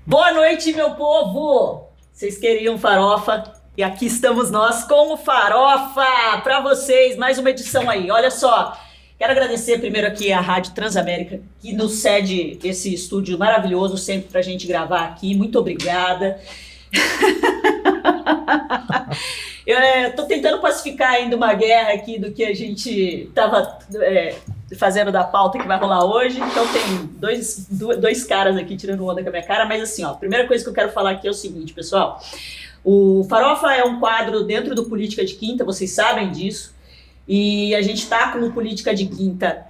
Boa noite, meu povo! Vocês queriam farofa? E aqui estamos nós com o Farofa para vocês. Mais uma edição aí. Olha só, quero agradecer primeiro aqui a Rádio Transamérica, que nos cede esse estúdio maravilhoso sempre para a gente gravar aqui. Muito obrigada. Eu tô tentando pacificar ainda uma guerra aqui do que a gente estava fazendo da pauta que vai rolar hoje. Então tem dois caras aqui tirando onda com a minha cara, mas assim, ó, a primeira coisa que eu quero falar aqui é o seguinte, pessoal. O Farofa é um quadro dentro do Política de Quinta, vocês sabem disso, e a gente tá com o Política de Quinta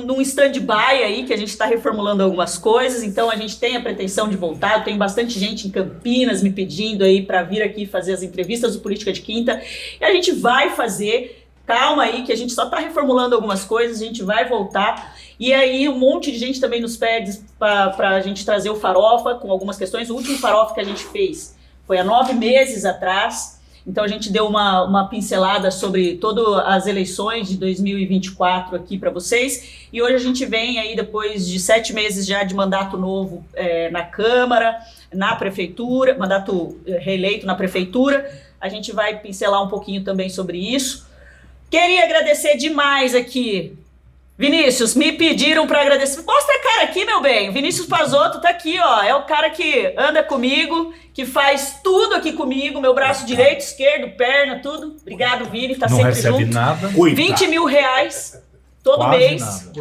num stand-by aí, que a gente está reformulando algumas coisas, então a gente tem a pretensão de voltar. Eu tenho bastante gente em Campinas me pedindo aí para vir aqui fazer as entrevistas do Política de Quinta, e a gente vai fazer. Calma aí, que a gente só está reformulando algumas coisas, a gente vai voltar. E aí um monte de gente também nos pede para a gente trazer o Farofa com algumas questões. O último Farofa que a gente fez foi há 9 meses atrás. Então a gente deu uma pincelada sobre todas as eleições de 2024 aqui para vocês. E hoje a gente vem aí depois de 7 meses já de mandato novo na Câmara, na Prefeitura, mandato reeleito na Prefeitura. A gente vai pincelar um pouquinho também sobre isso. Queria agradecer demais aqui. Vinícius, me pediram para agradecer. Mostra a cara aqui, meu bem. Vinícius Pazotto tá aqui, ó. É o cara que anda comigo, que faz tudo aqui comigo, meu braço direito, esquerdo, perna, tudo. Obrigado, Vini, tá não sempre recebe junto. nada. 20 mil reais todo Quase mês.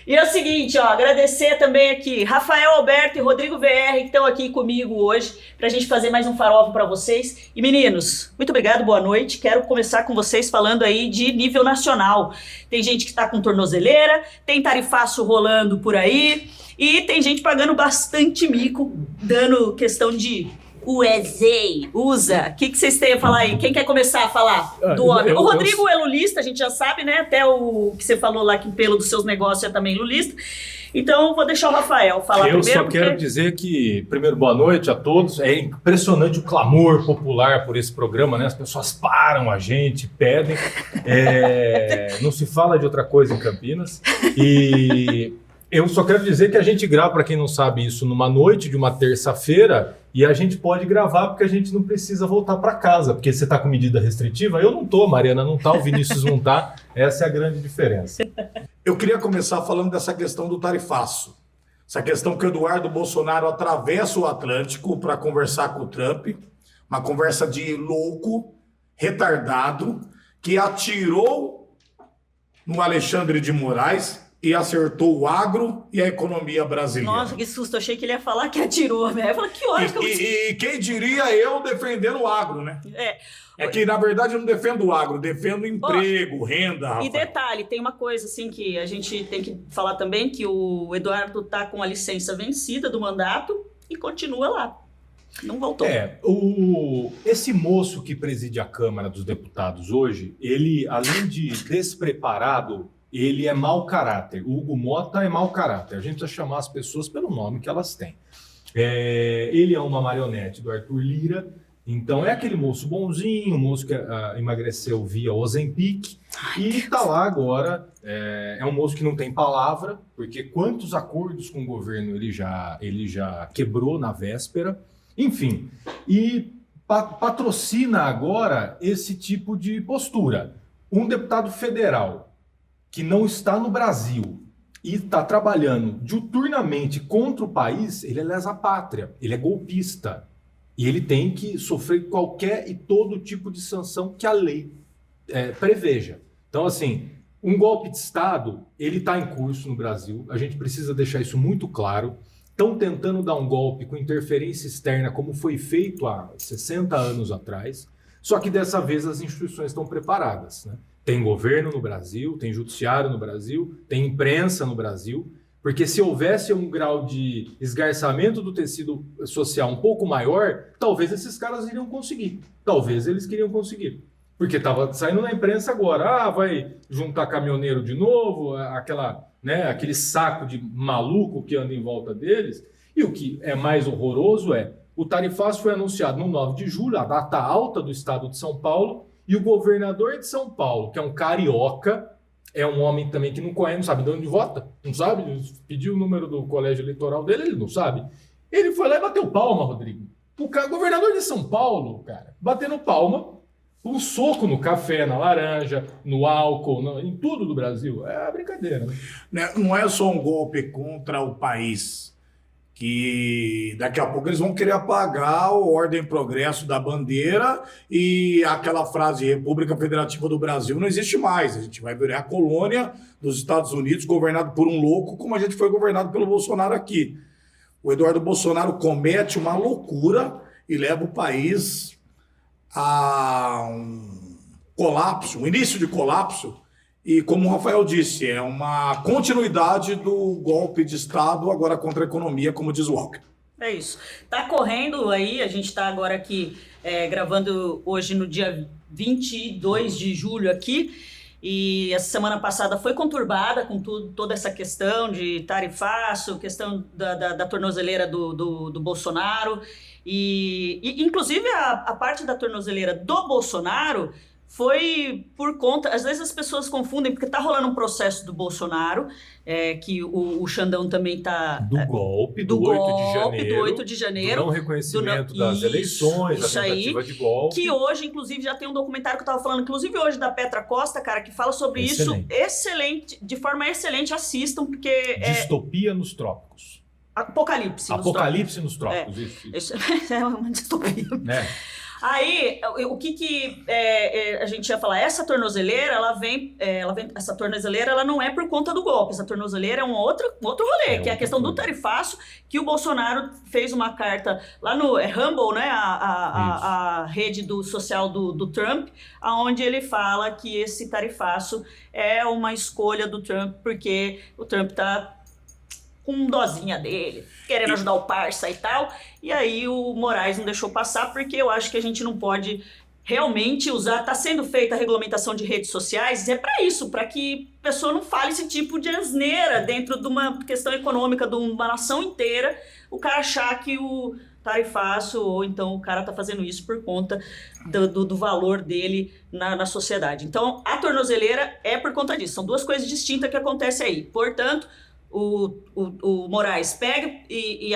E é o seguinte, ó, agradecer também aqui Rafael Alberto e Rodrigo VR, que estão aqui comigo hoje pra gente fazer mais um Farofa para vocês. E meninos, muito obrigado, boa noite. Quero começar com vocês falando aí de nível nacional. Tem gente que tá com tornozeleira, tem tarifaço rolando por aí e tem gente pagando bastante mico, dando questão de usa. O que vocês têm a falar aí? Quem quer começar a falar do homem? O Rodrigo é lulista, a gente já sabe, né? Até o que você falou lá, que pelo dos seus negócios é também lulista. Então, vou deixar o Rafael falar primeiro. Eu só quero dizer que, primeiro, boa noite a todos. É impressionante o clamor popular por esse programa, né? As pessoas param a gente, pedem. Não se fala de outra coisa em Campinas. E eu só quero dizer que a gente grava, para quem não sabe isso, numa noite de uma terça-feira, e a gente pode gravar porque a gente não precisa voltar para casa, porque você está com medida restritiva. Eu não tô, a Mariana não tá, o Vinícius não tá. Essa é a grande diferença. Eu queria começar falando dessa questão do tarifaço. Essa questão que o Eduardo Bolsonaro atravessa o Atlântico para conversar com o Trump, uma conversa de louco, retardado, que atirou no Alexandre de Moraes e acertou o agro e a economia brasileira. Nossa, que susto, achei que ele ia falar que atirou, né? Eu falei, que hora que eu... E quem diria eu defendendo o agro, né? É que, na verdade, eu não defendo o agro, defendo emprego, renda, Rafael. E detalhe, tem uma coisa assim que a gente tem que falar também, que o Eduardo tá com a licença vencida do mandato e continua lá. Não voltou. Esse moço que preside a Câmara dos Deputados hoje, ele, além de despreparado, ele é mau caráter. O Hugo Mota é mau caráter. A gente precisa chamar as pessoas pelo nome que elas têm. Ele é uma marionete do Arthur Lira. Então é aquele moço bonzinho, um moço que emagreceu via Ozempic. E está lá agora. É um moço que não tem palavra, porque quantos acordos com o governo ele já quebrou na véspera. Enfim, e patrocina agora esse tipo de postura. Um deputado federal que não está no Brasil e está trabalhando diuturnamente contra o país, ele é lesa-pátria, ele é golpista. E ele tem que sofrer qualquer e todo tipo de sanção que a lei preveja. Então, assim, um golpe de Estado, ele está em curso no Brasil, a gente precisa deixar isso muito claro. Estão tentando dar um golpe com interferência externa, como foi feito há 60 anos atrás, só que dessa vez as instituições estão preparadas, né? Tem governo no Brasil, tem judiciário no Brasil, tem imprensa no Brasil, porque se houvesse um grau de esgarçamento do tecido social um pouco maior, talvez esses caras iriam conseguir. Talvez eles queriam conseguir. Porque estava saindo na imprensa agora, vai juntar caminhoneiro de novo, aquele saco de maluco que anda em volta deles. E o que é mais horroroso o tarifaço foi anunciado no 9 de julho, a data alta do estado de São Paulo, e o governador de São Paulo, que é um carioca, é um homem também que não conhece, não sabe de onde vota, não sabe, pediu o número do colégio eleitoral dele, ele não sabe. Ele foi lá e bateu palma, Rodrigo. O governador de São Paulo, cara, batendo palma, um soco no café, na laranja, no álcool, em tudo do Brasil. É brincadeira, né? Não é só um golpe contra o país, que daqui a pouco eles vão querer apagar o Ordem e Progresso da bandeira e aquela frase República Federativa do Brasil não existe mais. A gente vai virar a colônia dos Estados Unidos, governado por um louco, como a gente foi governado pelo Bolsonaro aqui. O Eduardo Bolsonaro comete uma loucura e leva o país a um colapso, um início de colapso, e como o Rafael disse, é uma continuidade do golpe de Estado agora contra a economia, como diz o Walker. É isso. Tá correndo aí, a gente tá agora aqui gravando hoje no dia 22 de julho aqui, e essa semana passada foi conturbada com toda essa questão de tarifaço, questão da tornozeleira do Bolsonaro, e inclusive a parte da tornozeleira do Bolsonaro foi por conta, às vezes as pessoas confundem, porque tá rolando um processo do Bolsonaro, que o Xandão também tá... Do golpe, do 8 de janeiro. Do não reconhecimento das eleições, da tentativa de golpe. Que hoje, inclusive, já tem um documentário que eu tava falando, inclusive hoje, da Petra Costa, cara, que fala sobre isso. Excelente, de forma excelente, assistam, porque... Distopia nos trópicos. Apocalipse nos trópicos, isso. É uma distopia. Aí, o que a gente ia falar? Essa tornozeleira, essa tornozeleira, ela não é por conta do golpe. Essa tornozeleira é um outro rolê, que é a questão do tarifaço, que o Bolsonaro fez uma carta lá no Rumble, né, a rede social do Trump, onde ele fala que esse tarifaço é uma escolha do Trump, porque o Trump tá com dozinha dele, querendo ajudar o parça e tal, e aí o Moraes não deixou passar, porque eu acho que a gente não pode realmente usar, tá sendo feita a regulamentação de redes sociais, é para isso, para que a pessoa não fale esse tipo de asneira dentro de uma questão econômica de uma nação inteira, o cara achar que o tarifaço, ou então o cara tá fazendo isso por conta do valor dele na sociedade. Então, a tornozeleira é por conta disso, são duas coisas distintas que acontecem aí, portanto, o Moraes pega e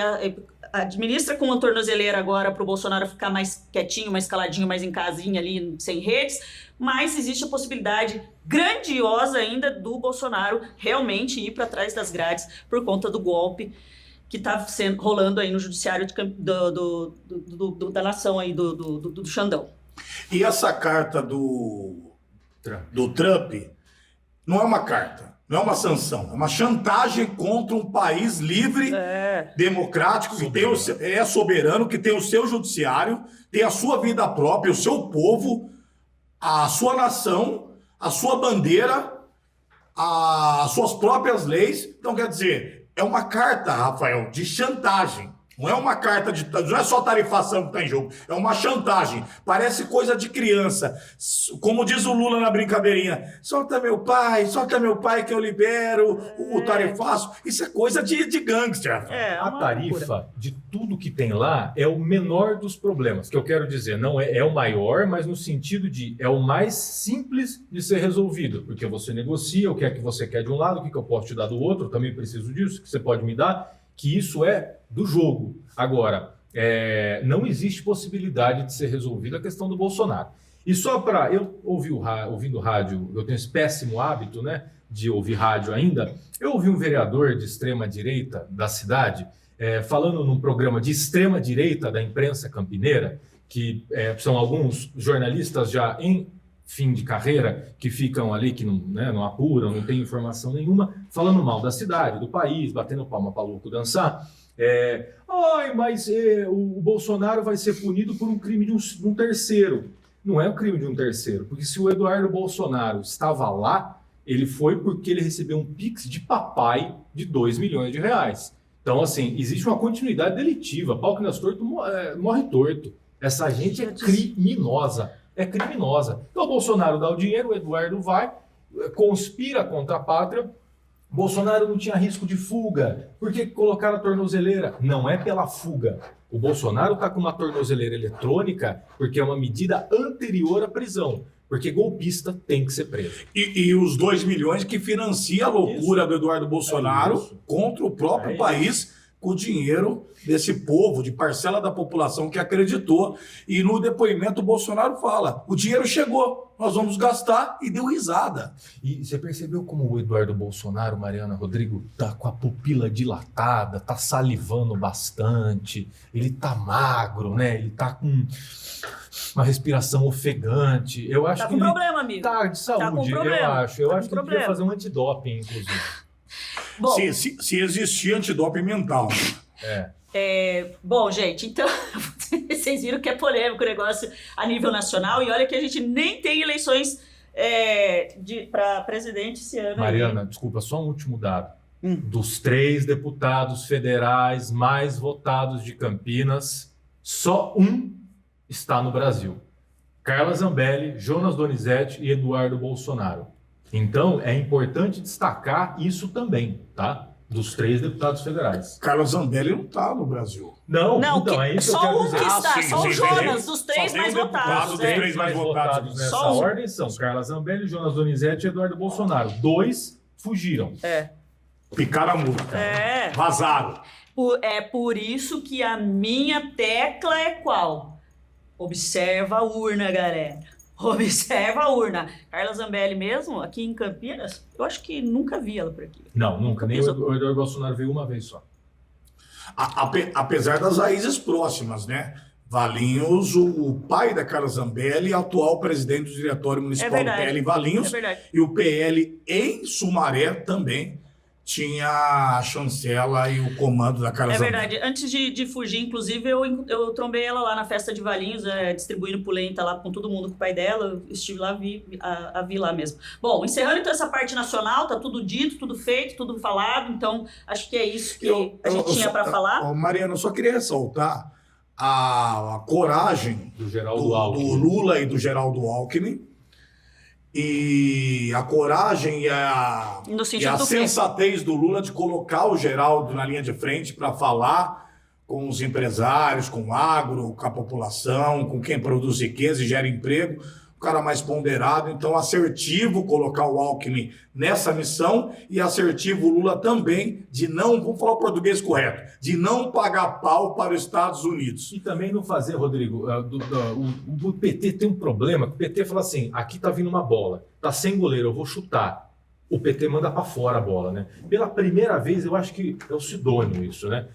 administra com uma tornozeleira agora para o Bolsonaro ficar mais quietinho, mais caladinho, mais em casinha ali, sem redes, mas existe a possibilidade grandiosa ainda do Bolsonaro realmente ir para trás das grades por conta do golpe que está rolando aí no judiciário da nação aí, do Xandão. E essa carta do Trump não é uma carta. Não é uma sanção, é uma chantagem contra um país livre, democrático, que tem soberano, que tem o seu judiciário, tem a sua vida própria, o seu povo, a sua nação, a sua bandeira, as suas próprias leis. Então, quer dizer, é uma carta, Rafael, de chantagem. Não é uma carta não é só tarifação que está em jogo, é uma chantagem. Parece coisa de criança. Como diz o Lula na brincadeirinha, solta meu pai que eu libero o tarifaço. Isso é coisa de gangster. A tarifa de tudo que tem lá é o menor dos problemas, que eu quero dizer, não é o maior, mas no sentido de é o mais simples de ser resolvido, porque você negocia o que é que você quer de um lado, o que eu posso te dar do outro, eu também preciso disso, o que você pode me dar, que isso é do jogo. Agora, não existe possibilidade de ser resolvida a questão do Bolsonaro. E só para... Eu ouvindo rádio, eu tenho esse péssimo hábito, né, de ouvir rádio ainda. Eu ouvi um vereador de extrema-direita da cidade falando num programa de extrema-direita da imprensa campineira, que são alguns jornalistas já em fim de carreira, que ficam ali, que não apuram, não tem informação nenhuma, falando mal da cidade, do país, batendo palma para louco dançar. Mas o Bolsonaro vai ser punido por um crime de um terceiro. Não é um crime de um terceiro, porque se o Eduardo Bolsonaro estava lá, ele foi porque ele recebeu um pix de papai de 2 milhões de reais. Então, assim, existe uma continuidade delitiva. Pau que nasce torto morre torto. Essa gente é criminosa. Então o Bolsonaro dá o dinheiro, o Eduardo vai, conspira contra a pátria. Bolsonaro não tinha risco de fuga. Por que colocaram a tornozeleira? Não é pela fuga. O Bolsonaro está com uma tornozeleira eletrônica porque é uma medida anterior à prisão. Porque golpista tem que ser preso. E os 2 milhões que financia a loucura do Eduardo Bolsonaro contra o próprio país, com o dinheiro desse povo, de parcela da população que acreditou. E no depoimento o Bolsonaro fala, o dinheiro chegou, nós vamos gastar, e deu risada. E você percebeu como o Eduardo Bolsonaro, Mariana Rodrigo, tá com a pupila dilatada, tá salivando bastante, ele tá magro, né? Ele tá com uma respiração ofegante. Eu acho Tá que com ele problema, amigo. tá de saúde, eu acho. Eu acho que ele devia fazer um antidoping, inclusive. Bom, Se existir antidoping mental. Bom, gente, então vocês viram que é polêmico o negócio a nível nacional e olha que a gente nem tem eleições para presidente esse ano. Mariana, desculpa, só um último dado. Dos 3 deputados federais mais votados de Campinas, só um está no Brasil. Carla Zambelli, Jonas Donizete e Eduardo Bolsonaro. Então, é importante destacar isso também, tá? Dos 3 deputados federais. Carlos Zambelli não está no Brasil. Não, então é isso que eu só quero um dizer. que está, sim, só o sim, Jonas, sim. dos Só 3 tem mais um deputado, votados. dos né? 3 mais votados nessa Só um. ordem são Carla Zambelli, Jonas Donizete e Eduardo Bolsonaro. 2 fugiram. Picaram a multa. Vazaram. É por isso que a minha tecla é qual? Observa a urna, galera. Observa a urna. Carla Zambelli mesmo, aqui em Campinas, eu acho que nunca vi ela por aqui. Não, nunca. Nem o Eduardo Bolsonaro veio uma vez só. Apesar das raízes próximas, né? Valinhos, o pai da Carla Zambelli, atual presidente do Diretório Municipal do PL em Valinhos. É verdade. E o PL em Sumaré também tinha a chancela e o comando da Carla Zambelli. É verdade. Antes de fugir, inclusive, eu trombei ela lá na festa de Valinhos, distribuindo polenta lá com todo mundo, com o pai dela. Eu estive lá, vi lá mesmo. Bom, encerrando então essa parte nacional, tá tudo dito, tudo feito, tudo falado. Então, acho que é isso que a gente tinha para falar. Mariana, eu só queria ressaltar a coragem do Lula e do Geraldo Alckmin, e a coragem e a sensatez do Lula de colocar o Geraldo na linha de frente para falar com os empresários, com o agro, com a população, com quem produz riqueza e gera emprego, o cara mais ponderado. Então, assertivo colocar o Alckmin nessa missão e assertivo o Lula também de não, vamos falar o português correto, de não pagar pau para os Estados Unidos. E também não fazer, Rodrigo, o PT tem um problema, que o PT fala assim, aqui tá vindo uma bola, tá sem goleiro, eu vou chutar. O PT manda para fora a bola, né? Pela primeira vez, eu acho que é o Sidônio isso, né?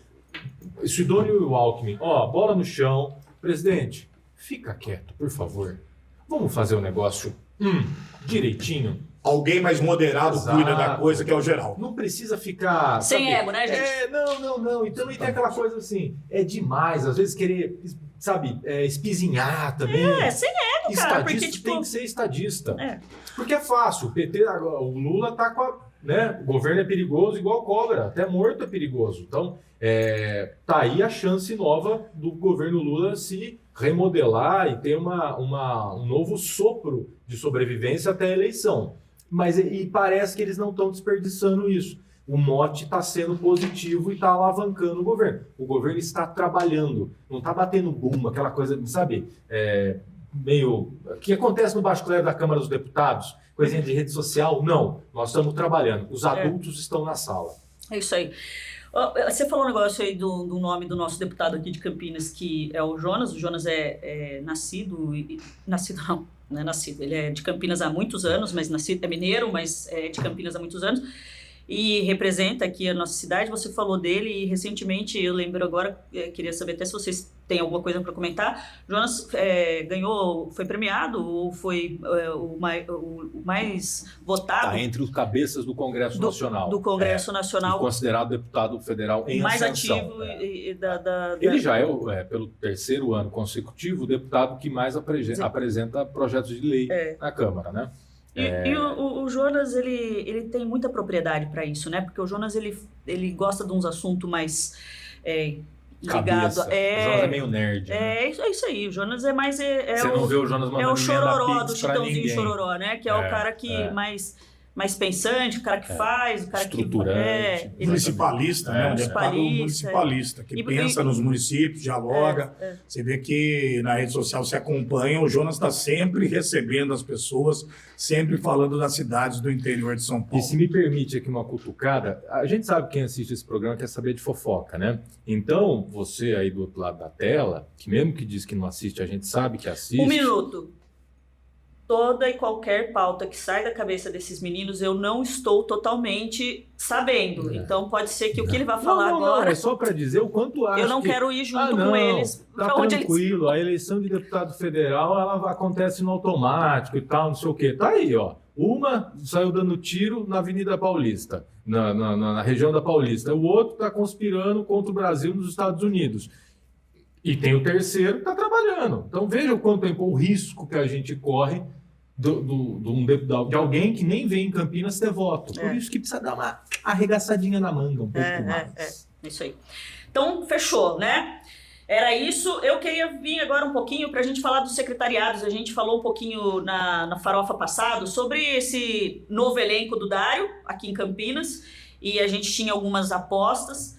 O Sidônio e o Alckmin, bola no chão, presidente, fica quieto, por favor. Vamos fazer o negócio direitinho. Alguém mais moderado cuida da coisa, que é o Geraldo. Não precisa ficar... Sem ego, né, gente? Não. E também tem aquela coisa assim, é demais, às vezes querer, sabe, espizinhar também. Sem ego, cara. Porque, tipo... tem que ser estadista. Porque é fácil, o PT, o Lula tá com a... Né? O governo é perigoso igual cobra, até morto é perigoso. Então, tá aí a chance nova do governo Lula se remodelar e ter um novo sopro de sobrevivência até a eleição. Mas e parece que eles não estão desperdiçando isso. O mote está sendo positivo e está alavancando o governo. O governo está trabalhando, não está batendo boom, aquela coisa, sabe, meio... que acontece no baixo clero da Câmara dos Deputados, coisinha de rede social. Não, nós estamos trabalhando. Os adultos estão na sala. É isso aí. Você falou um negócio aí do nome do nosso deputado aqui de Campinas, que é o Jonas. O Jonas é nascido... Nascido não, não é nascido. Ele é de Campinas há muitos anos, mas é mineiro, mas é de Campinas há muitos anos. E representa aqui a nossa cidade. Você falou dele e recentemente, eu lembro agora, queria saber até se vocês têm alguma coisa para comentar. Jonas ganhou, foi premiado ou foi o mais votado? Está entre os cabeças do Congresso Nacional. Do Congresso Nacional. E considerado deputado federal em mais ascensão. Ativo. Ele já é, pelo 3º ano consecutivo, o deputado que mais apresenta projetos de lei na Câmara, né? E o Jonas, ele tem muita propriedade para isso, né? Porque o Jonas, ele gosta de uns assuntos mais ligados... O Jonas é meio nerd. É isso aí, o Jonas é mais... Você não vê o Jonas mandando o chororó do Chitãozinho Chororó, né? Que é o cara que mais mais pensante, o cara que faz, o cara estruturante, que... Municipalista, né? Um deputado Municipalista, municipalista, que pensa nos municípios, dialoga. Você vê que na rede social se acompanha, o Jonas está sempre recebendo as pessoas, sempre falando das cidades do interior de São Paulo. E se me permite aqui uma cutucada, a gente sabe que quem assiste esse programa quer saber de fofoca, né? Então, você aí do outro lado da tela, que mesmo que diz que não assiste, a gente sabe que assiste. Um minuto. Toda e qualquer pauta que sai da cabeça desses meninos, eu não estou totalmente sabendo. Então, pode ser que o que ele vai falar agora... Não, é só para dizer o quanto acho eu não que... quero ir junto com eles. Tá pra onde tranquilo, a eleição de deputado federal, ela acontece no automático e tal, não sei o quê. Tá aí, ó. Uma saiu dando tiro na Avenida Paulista, na região da Paulista. O outro está conspirando contra o Brasil nos Estados Unidos. E tem o terceiro que está trabalhando. Então veja o quanto tempo, o risco que a gente corre de alguém que nem vem em Campinas ter voto. Por isso que precisa dar uma arregaçadinha na manga um pouco mais. Isso aí. Então, fechou, né? Era isso. Eu queria vir agora um pouquinho para a gente falar dos secretariados. A gente falou um pouquinho na farofa passado sobre esse novo elenco do Dário aqui em Campinas e a gente tinha algumas apostas.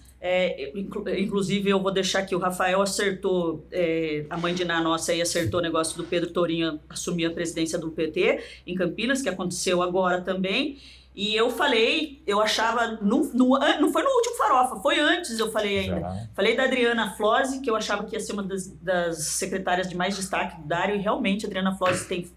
Inclusive eu vou deixar que o Rafael acertou, a mãe de Ná nossa aí acertou o negócio do Pedro Torinho assumir a presidência do PT em Campinas, que aconteceu agora também. E eu falei, eu achava, não foi no último farofa, foi antes eu falei ainda. Já. Falei da Adriana Flose, que eu achava que ia ser uma das secretárias de mais destaque do Dário, e realmente a Adriana Flose tem,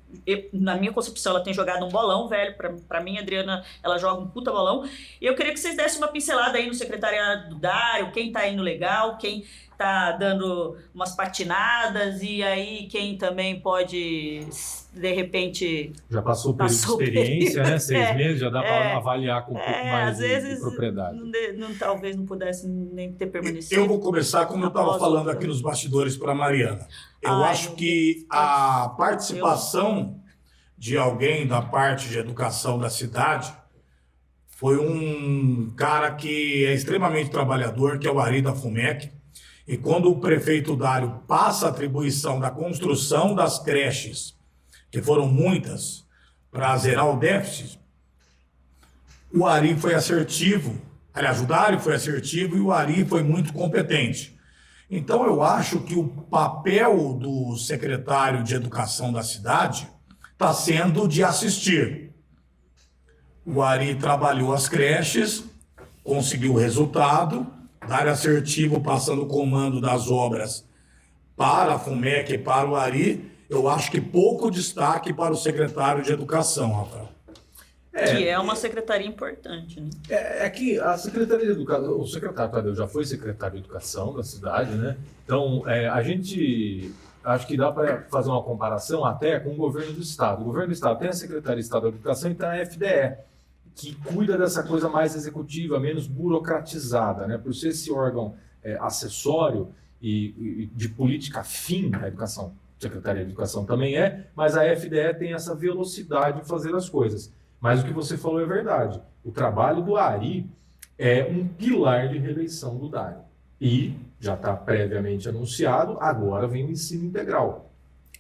na minha concepção, ela tem jogado um bolão, velho. Pra mim, a Adriana, ela joga um puta bolão. E eu queria que vocês dessem uma pincelada aí no secretariado do Dário, quem tá indo legal, quem tá dando umas patinadas, e aí quem também pode, de repente... Já passou o período de experiência, né? 6 meses, já dá para avaliar com um pouco mais de propriedade. Talvez não pudesse nem ter permanecido. Eu vou começar, como eu estava falando aqui nos bastidores para a Mariana. Eu acho que a participação de alguém da parte de educação da cidade foi um cara que é extremamente trabalhador, que é o Ari da FUMEC. E quando o prefeito Dário passa a atribuição da construção das creches, que foram muitas, para zerar o déficit, o Ari foi assertivo. Aliás, o Dário foi assertivo e o Ari foi muito competente. Então, eu acho que o papel do secretário de Educação da cidade está sendo de assistir. O Ari trabalhou as creches, conseguiu o resultado, Dário assertivo passando o comando das obras para a FUMEC e para o Ari. Eu acho que pouco destaque para o secretário de Educação, Rafael. Que é uma secretaria importante, né? É que a Secretaria de Educação, o secretário Tadeu já foi secretário de Educação da cidade, né? Então, a gente acho que dá para fazer uma comparação até com o governo do Estado. O governo do Estado tem a Secretaria Estadual de Educação e tem a FDE, que cuida dessa coisa mais executiva, menos burocratizada, né? Por ser esse órgão acessório e de política fim da educação, a Secretaria de Educação também mas a FDE tem essa velocidade de fazer as coisas. Mas o que você falou é verdade. O trabalho do Ari é um pilar de reeleição do Dário. E já está previamente anunciado, agora vem o ensino integral.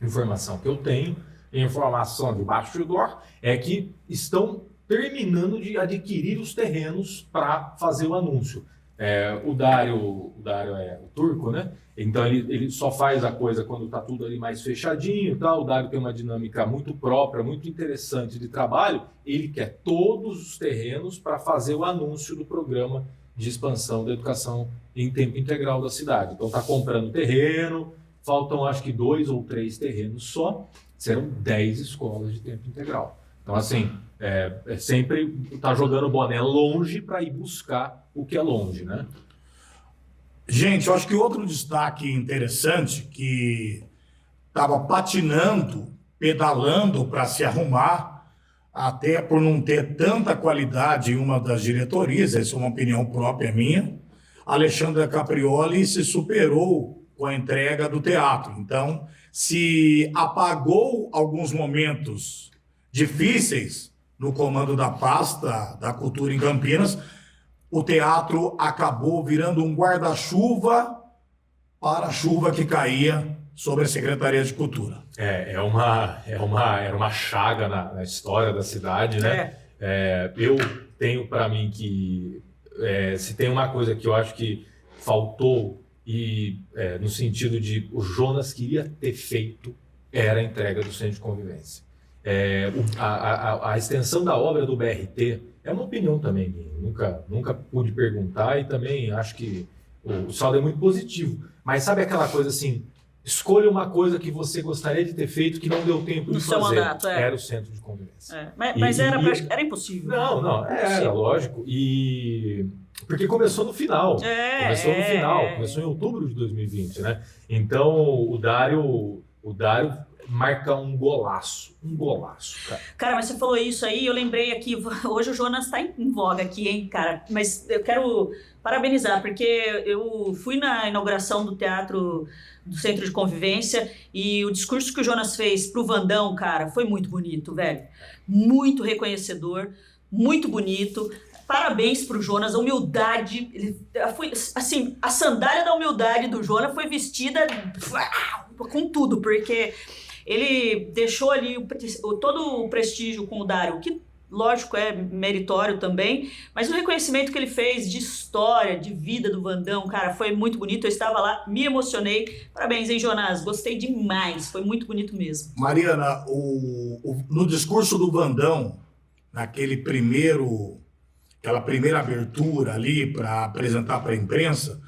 Informação que eu tenho, informação de bastidor, é que estão terminando de adquirir os terrenos para fazer o anúncio. O Dário é o turco, né? Então ele só faz a coisa quando está tudo ali mais fechadinho, tá? O Dário tem uma dinâmica muito própria, muito interessante de trabalho. Ele quer todos os terrenos para fazer o anúncio do programa de expansão da educação em tempo integral da cidade. Então está comprando terreno, faltam acho que 2 ou 3 terrenos só, serão 10 escolas de tempo integral. Então assim, sempre está jogando o boné longe para ir buscar o que é longe, né? Gente, eu acho que outro destaque interessante que estava patinando, pedalando para se arrumar, até por não ter tanta qualidade em uma das diretorias, essa é uma opinião própria minha, Alexandra Caprioli se superou com a entrega do teatro. Então, se apagou alguns momentos difíceis no comando da pasta da cultura em Campinas, o teatro acabou virando um guarda-chuva para a chuva que caía sobre a Secretaria de Cultura. Era uma chaga na história da cidade, né? Eu tenho para mim que se tem uma coisa que eu acho que faltou, no sentido de o Jonas queria ter feito, era a entrega do centro de convivência. A extensão da obra do BRT é uma opinião também minha. Nunca pude perguntar e também acho que o saldo é muito positivo. Mas sabe aquela coisa assim, escolha uma coisa que você gostaria de ter feito que não deu tempo de fazer. Mandato, Era o centro de convivência. Mas era impossível. Não, era lógico. Porque começou no final. Começou em outubro de 2020, né? Então o Dário marca um golaço, cara. Cara, mas você falou isso aí, eu lembrei aqui, hoje o Jonas tá em voga aqui, hein, cara, mas eu quero parabenizar, porque eu fui na inauguração do Teatro do Centro de Convivência e o discurso que o Jonas fez pro Vandão, cara, foi muito bonito, velho, muito reconhecedor, muito bonito. Parabéns pro Jonas, a humildade, foi, assim, a sandália da humildade do Jonas foi vestida com tudo, porque ele deixou ali todo o prestígio com o Dário, que lógico é meritório também, mas o reconhecimento que ele fez de história, de vida do Vandão, cara, foi muito bonito, eu estava lá, me emocionei. Parabéns, hein, Jonas, gostei demais, foi muito bonito mesmo. Mariana, no discurso do Vandão, aquela primeira abertura ali para apresentar para a imprensa,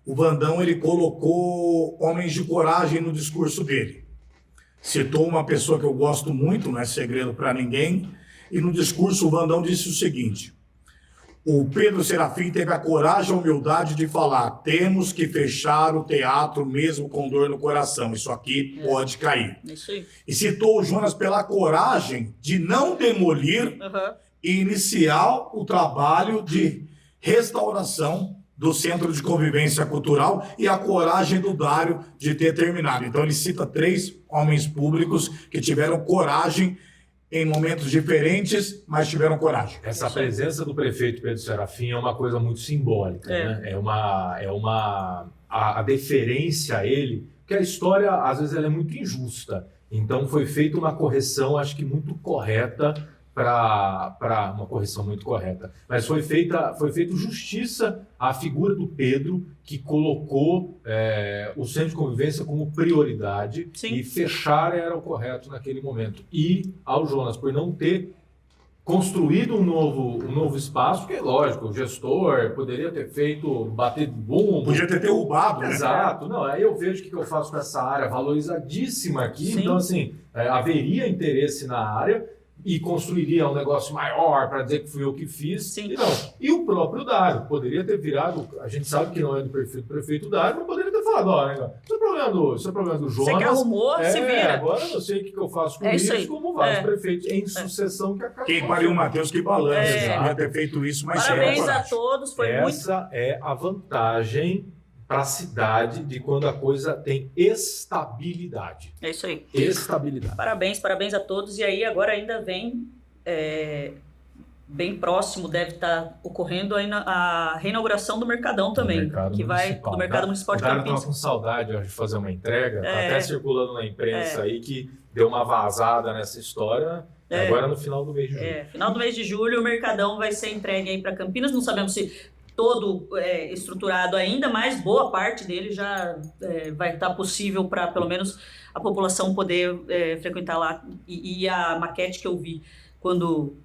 o Vandão ele colocou homens de coragem no discurso dele. Citou uma pessoa que eu gosto muito, não é segredo para ninguém, e no discurso o Vandão disse o seguinte: o Pedro Serafim teve a coragem e a humildade de falar, temos que fechar o teatro mesmo com dor no coração, isso aqui pode cair. Isso aí. E citou o Jonas pela coragem de não demolir e iniciar o trabalho de restauração do Centro de Convivência Cultural e a coragem do Dário de ter terminado. Então ele cita 3 homens públicos que tiveram coragem em momentos diferentes, mas tiveram coragem. Essa presença do prefeito Pedro Serafim é uma coisa muito simbólica, né? A deferência a ele, porque a história às vezes ela é muito injusta. Então foi feita uma correção, acho que muito correta, para uma correção muito correta, mas foi feito justiça à figura do Pedro, que colocou o centro de convivência como prioridade. Sim. E fechar era o correto naquele momento. E ao Jonas, por não ter construído um novo espaço, que é lógico, o gestor poderia ter bater bumbo. Podia ter derrubado, né? Exato. Não, aí eu vejo o que eu faço com essa área valorizadíssima aqui. Sim. Então, assim, haveria interesse na área, e construiria um negócio maior para dizer que fui eu que fiz. Sim. E não. E o próprio Dário poderia ter virado, a gente sabe que não é do perfil do prefeito Dário, mas poderia ter falado, olha, isso é problema do Jonas. Você que arrumou, se vira. Agora eu não sei o que eu faço com isso, como vários prefeitos em sucessão que acabam. Quem pariu o Matheus que balança, devia ter feito isso, mas parabéns a todos, foi Essa é a vantagem para a cidade de quando a coisa tem estabilidade. É isso aí. Estabilidade. Parabéns a todos. E aí agora ainda vem, bem próximo, deve estar ocorrendo a reinauguração do Mercadão também. Do Mercado Municipal de Campinas. O cara estava com saudade de fazer uma entrega, tá até circulando na imprensa aí que deu uma vazada nessa história. Agora no final do mês de julho. Final do mês de julho o Mercadão vai ser entregue aí para Campinas. Não sabemos se todo estruturado ainda, mas boa parte dele já vai estar possível para pelo menos a população poder frequentar lá. E a maquete que eu vi quando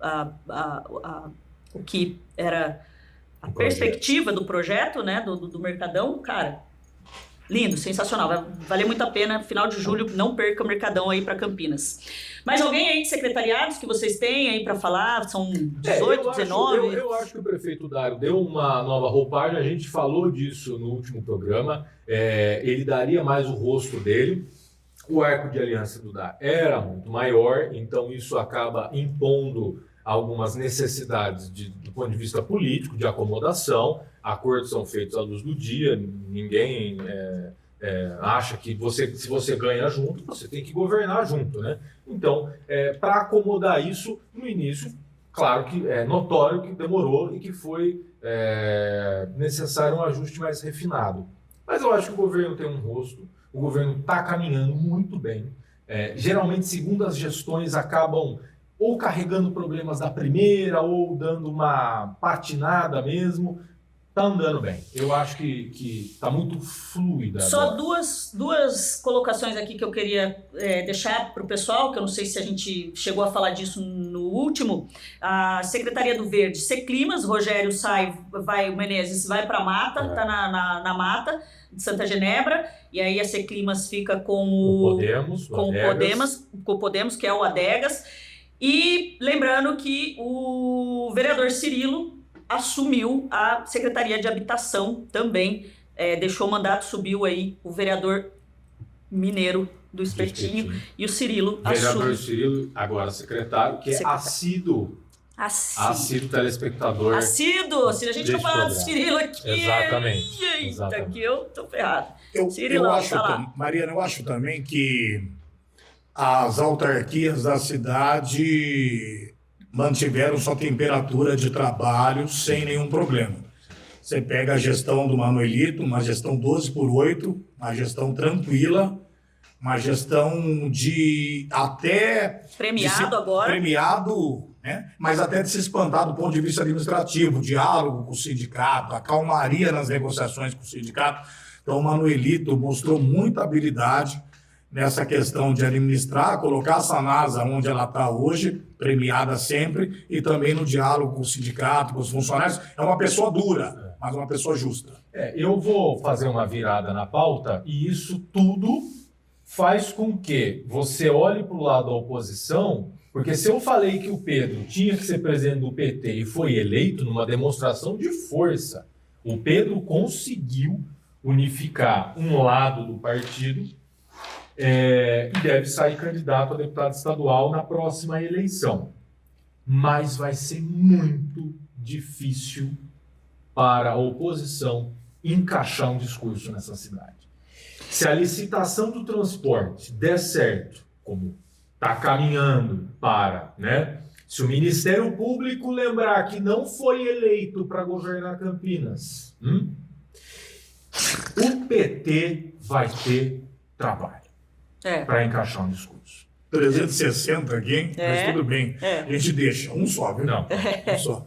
o que era a perspectiva do projeto, né, do Mercadão, cara, lindo, sensacional, vai valer muito a pena. Final de julho, não perca o Mercadão aí para Campinas. Mais alguém aí de secretariados que vocês têm aí para falar? São 18, 19? Eu acho que o prefeito Dário deu uma nova roupagem, a gente falou disso no último programa, ele daria mais o rosto dele. O arco de aliança do Dário era muito maior, então isso acaba impondo algumas necessidades do ponto de vista político, de acomodação. Acordos são feitos à luz do dia, ninguém acha que se você ganha junto, você tem que governar junto, né? Então, para acomodar isso, no início, claro que é notório que demorou e que foi necessário um ajuste mais refinado. Mas eu acho que o governo tem um rosto, o governo está caminhando muito bem. Geralmente, segundas gestões acabam ou carregando problemas da primeira, ou dando uma patinada mesmo. Tá andando bem. Eu acho que tá muito fluida. Só agora. duas colocações aqui que eu queria deixar para o pessoal, que eu não sei se a gente chegou a falar disso no último. A Secretaria do Verde, Seclimas, Rogério o Menezes vai para a Mata, está na Mata de Santa Genebra, e aí a Seclimas fica com o Podemos, que é o Adegas. E lembrando que o vereador Cirilo assumiu a Secretaria de Habitação também, deixou o mandato, subiu aí o vereador mineiro do Espetinho e o Cirilo vereador assume. Cirilo, agora secretário, que é assíduo telespectador. Assíduo, se a gente não falar do Cirilo aqui, exatamente. Eita, que eu tô ferrado. Eu acho, Mariana, eu acho também que as autarquias da cidade mantiveram sua temperatura de trabalho sem nenhum problema. Você pega a gestão do Manuelito, uma gestão 12/8, uma gestão tranquila, uma gestão de até... Premiado agora. Premiado, né? Mas até de se espantar do ponto de vista administrativo, diálogo com o sindicato, a calmaria nas negociações com o sindicato. Então o Manuelito mostrou muita habilidade nessa questão de administrar, colocar a Sanasa onde ela está hoje, premiada sempre, e também no diálogo com o sindicato, com os funcionários. É uma pessoa dura, mas uma pessoa justa. Eu vou fazer uma virada na pauta, e isso tudo faz com que você olhe para o lado da oposição, porque se eu falei que o Pedro tinha que ser presidente do PT e foi eleito numa demonstração de força, o Pedro conseguiu unificar um lado do partido, e deve sair candidato a deputado estadual na próxima eleição. Mas vai ser muito difícil para a oposição encaixar um discurso nessa cidade. Se a licitação do transporte der certo, como está caminhando para, né? Se o Ministério Público lembrar que não foi eleito para governar Campinas, o PT vai ter trabalho para encaixar um discurso. 360 aqui, hein? Mas tudo bem. A gente deixa. Um só, viu? Não. Um só.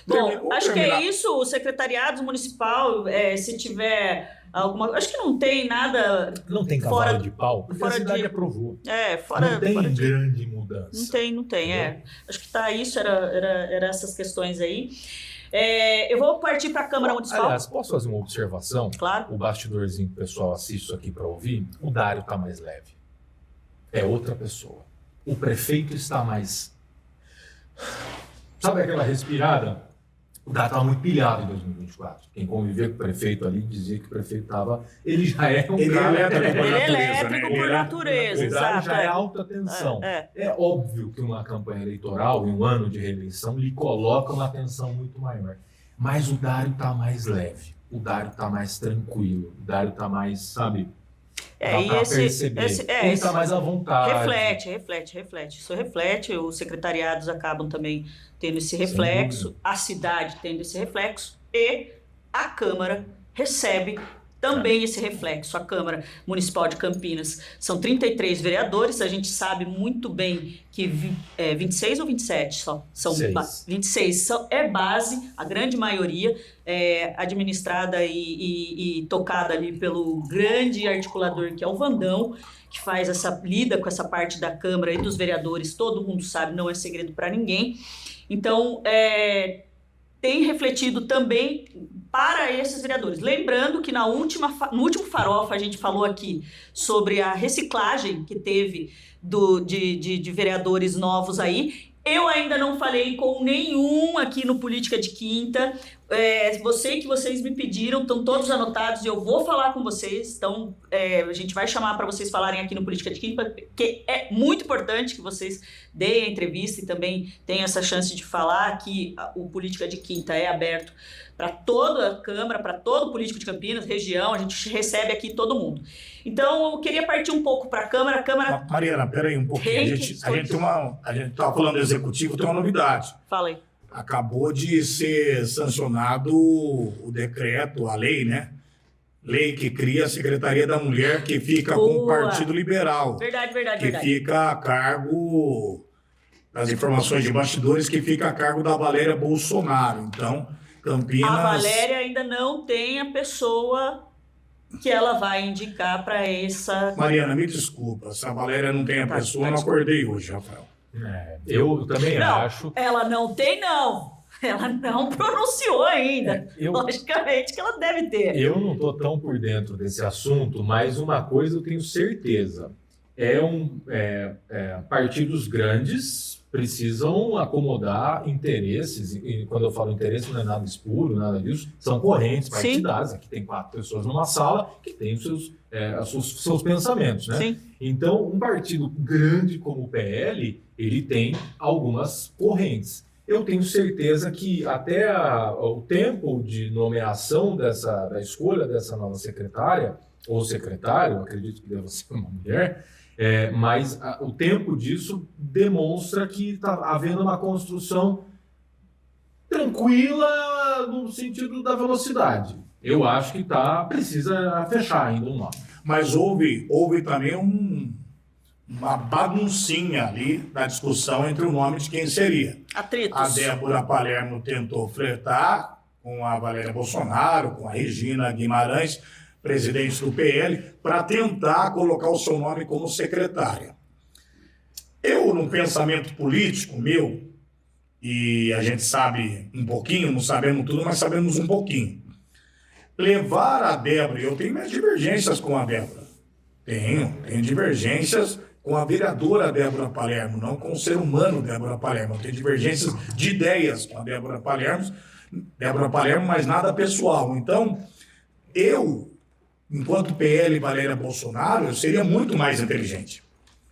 Bom, acho que é isso. O secretariado municipal, se tiver alguma... Acho que não tem nada... Não tem cavalo de pau, porque a cidade aprovou. Não tem grande mudança. Não tem. Acho que tá isso, era essas questões aí. Eu vou partir para a Câmara Municipal. Aliás, posso fazer uma observação? Claro. O bastidorzinho que o pessoal assiste isso aqui para ouvir, o Dário está mais leve. É outra pessoa. O prefeito está mais... Sabe aquela respirada? O Dário estava muito pilhado em 2024. Quem convivia com o prefeito ali dizia que o prefeito estava... Ele já é um cara... Ele é elétrico por natureza, O Dário exato. já é alta tensão. É óbvio que uma campanha eleitoral, em um ano de reeleição, lhe coloca uma tensão muito maior. Mas o Dário está mais leve. O Dário está mais tranquilo. O Dário está mais, sabe... Dá pra perceber. Ele está mais à vontade. Reflete. Isso reflete, os secretariados acabam também tendo esse reflexo, a cidade tendo esse reflexo, e a Câmara recebe também esse reflexo. A Câmara Municipal de Campinas são 33 vereadores, a gente sabe muito bem que 26 ou 27 só? São 26, é base, a grande maioria, administrada e tocada ali pelo grande articulador que é o Vandão, que faz lida com essa parte da Câmara e dos vereadores, todo mundo sabe, não é segredo para ninguém. Então, tem refletido também para esses vereadores. Lembrando que no último Farofa a gente falou aqui sobre a reciclagem que teve de vereadores novos aí. Eu ainda não falei com nenhum aqui no Política de Quinta. Que vocês me pediram, estão todos anotados e eu vou falar com vocês. Então, a gente vai chamar para vocês falarem aqui no Política de Quinta, porque é muito importante que vocês deem a entrevista e também tenham essa chance de falar que o Política de Quinta é aberto para toda a Câmara, para todo o político de Campinas, região, a gente recebe aqui todo mundo. Então, eu queria partir um pouco para a Câmara. Mariana, peraí um pouquinho. A gente estava falando do Executivo, tem uma novidade. Fala aí. Acabou de ser sancionado o decreto, a lei, né? Lei que cria a Secretaria da Mulher, que fica com o Partido Liberal. Verdade. Que fica a cargo as informações de bastidores, que fica a cargo da Valéria Bolsonaro. Então, Campinas... A Valéria ainda não tem a pessoa que ela vai indicar para essa... Mariana, me desculpa, se a Valéria não tem a pessoa, eu não acordei hoje, Rafael. Eu também acho. Ela não tem, não. Ela não pronunciou ainda. Logicamente que ela deve ter. Eu não estou tão por dentro desse assunto, mas uma coisa eu tenho certeza. Partidos grandes precisam acomodar interesses, e quando eu falo interesse não é nada espúrio, nada disso, são correntes partidárias. Aqui tem 4 pessoas numa sala que têm os seus pensamentos, né? Sim. Então, um partido grande como o PL, ele tem algumas correntes. Eu tenho certeza que até o tempo de nomeação da escolha dessa nova secretária, ou secretário, acredito que deva ser uma mulher, mas o tempo disso demonstra que está havendo uma construção tranquila no sentido da velocidade. Eu acho que precisa fechar ainda um nome. Mas houve também uma baguncinha ali na discussão entre o nome de quem seria. Atritos. A Débora Palermo tentou flertar com a Valéria Bolsonaro, com a Regina Guimarães, presidente do PL, para tentar colocar o seu nome como secretária. Eu, num pensamento político meu, e a gente sabe um pouquinho, não sabemos tudo, mas sabemos um pouquinho. Levar a Débora, eu tenho minhas divergências com a Débora. Tenho Divergências com a vereadora Débora Palermo, não com o ser humano Débora Palermo. Eu tenho divergências de ideias com a Débora Palermo, mas nada pessoal. Então, eu, enquanto PL Valéria Bolsonaro, eu seria muito mais inteligente.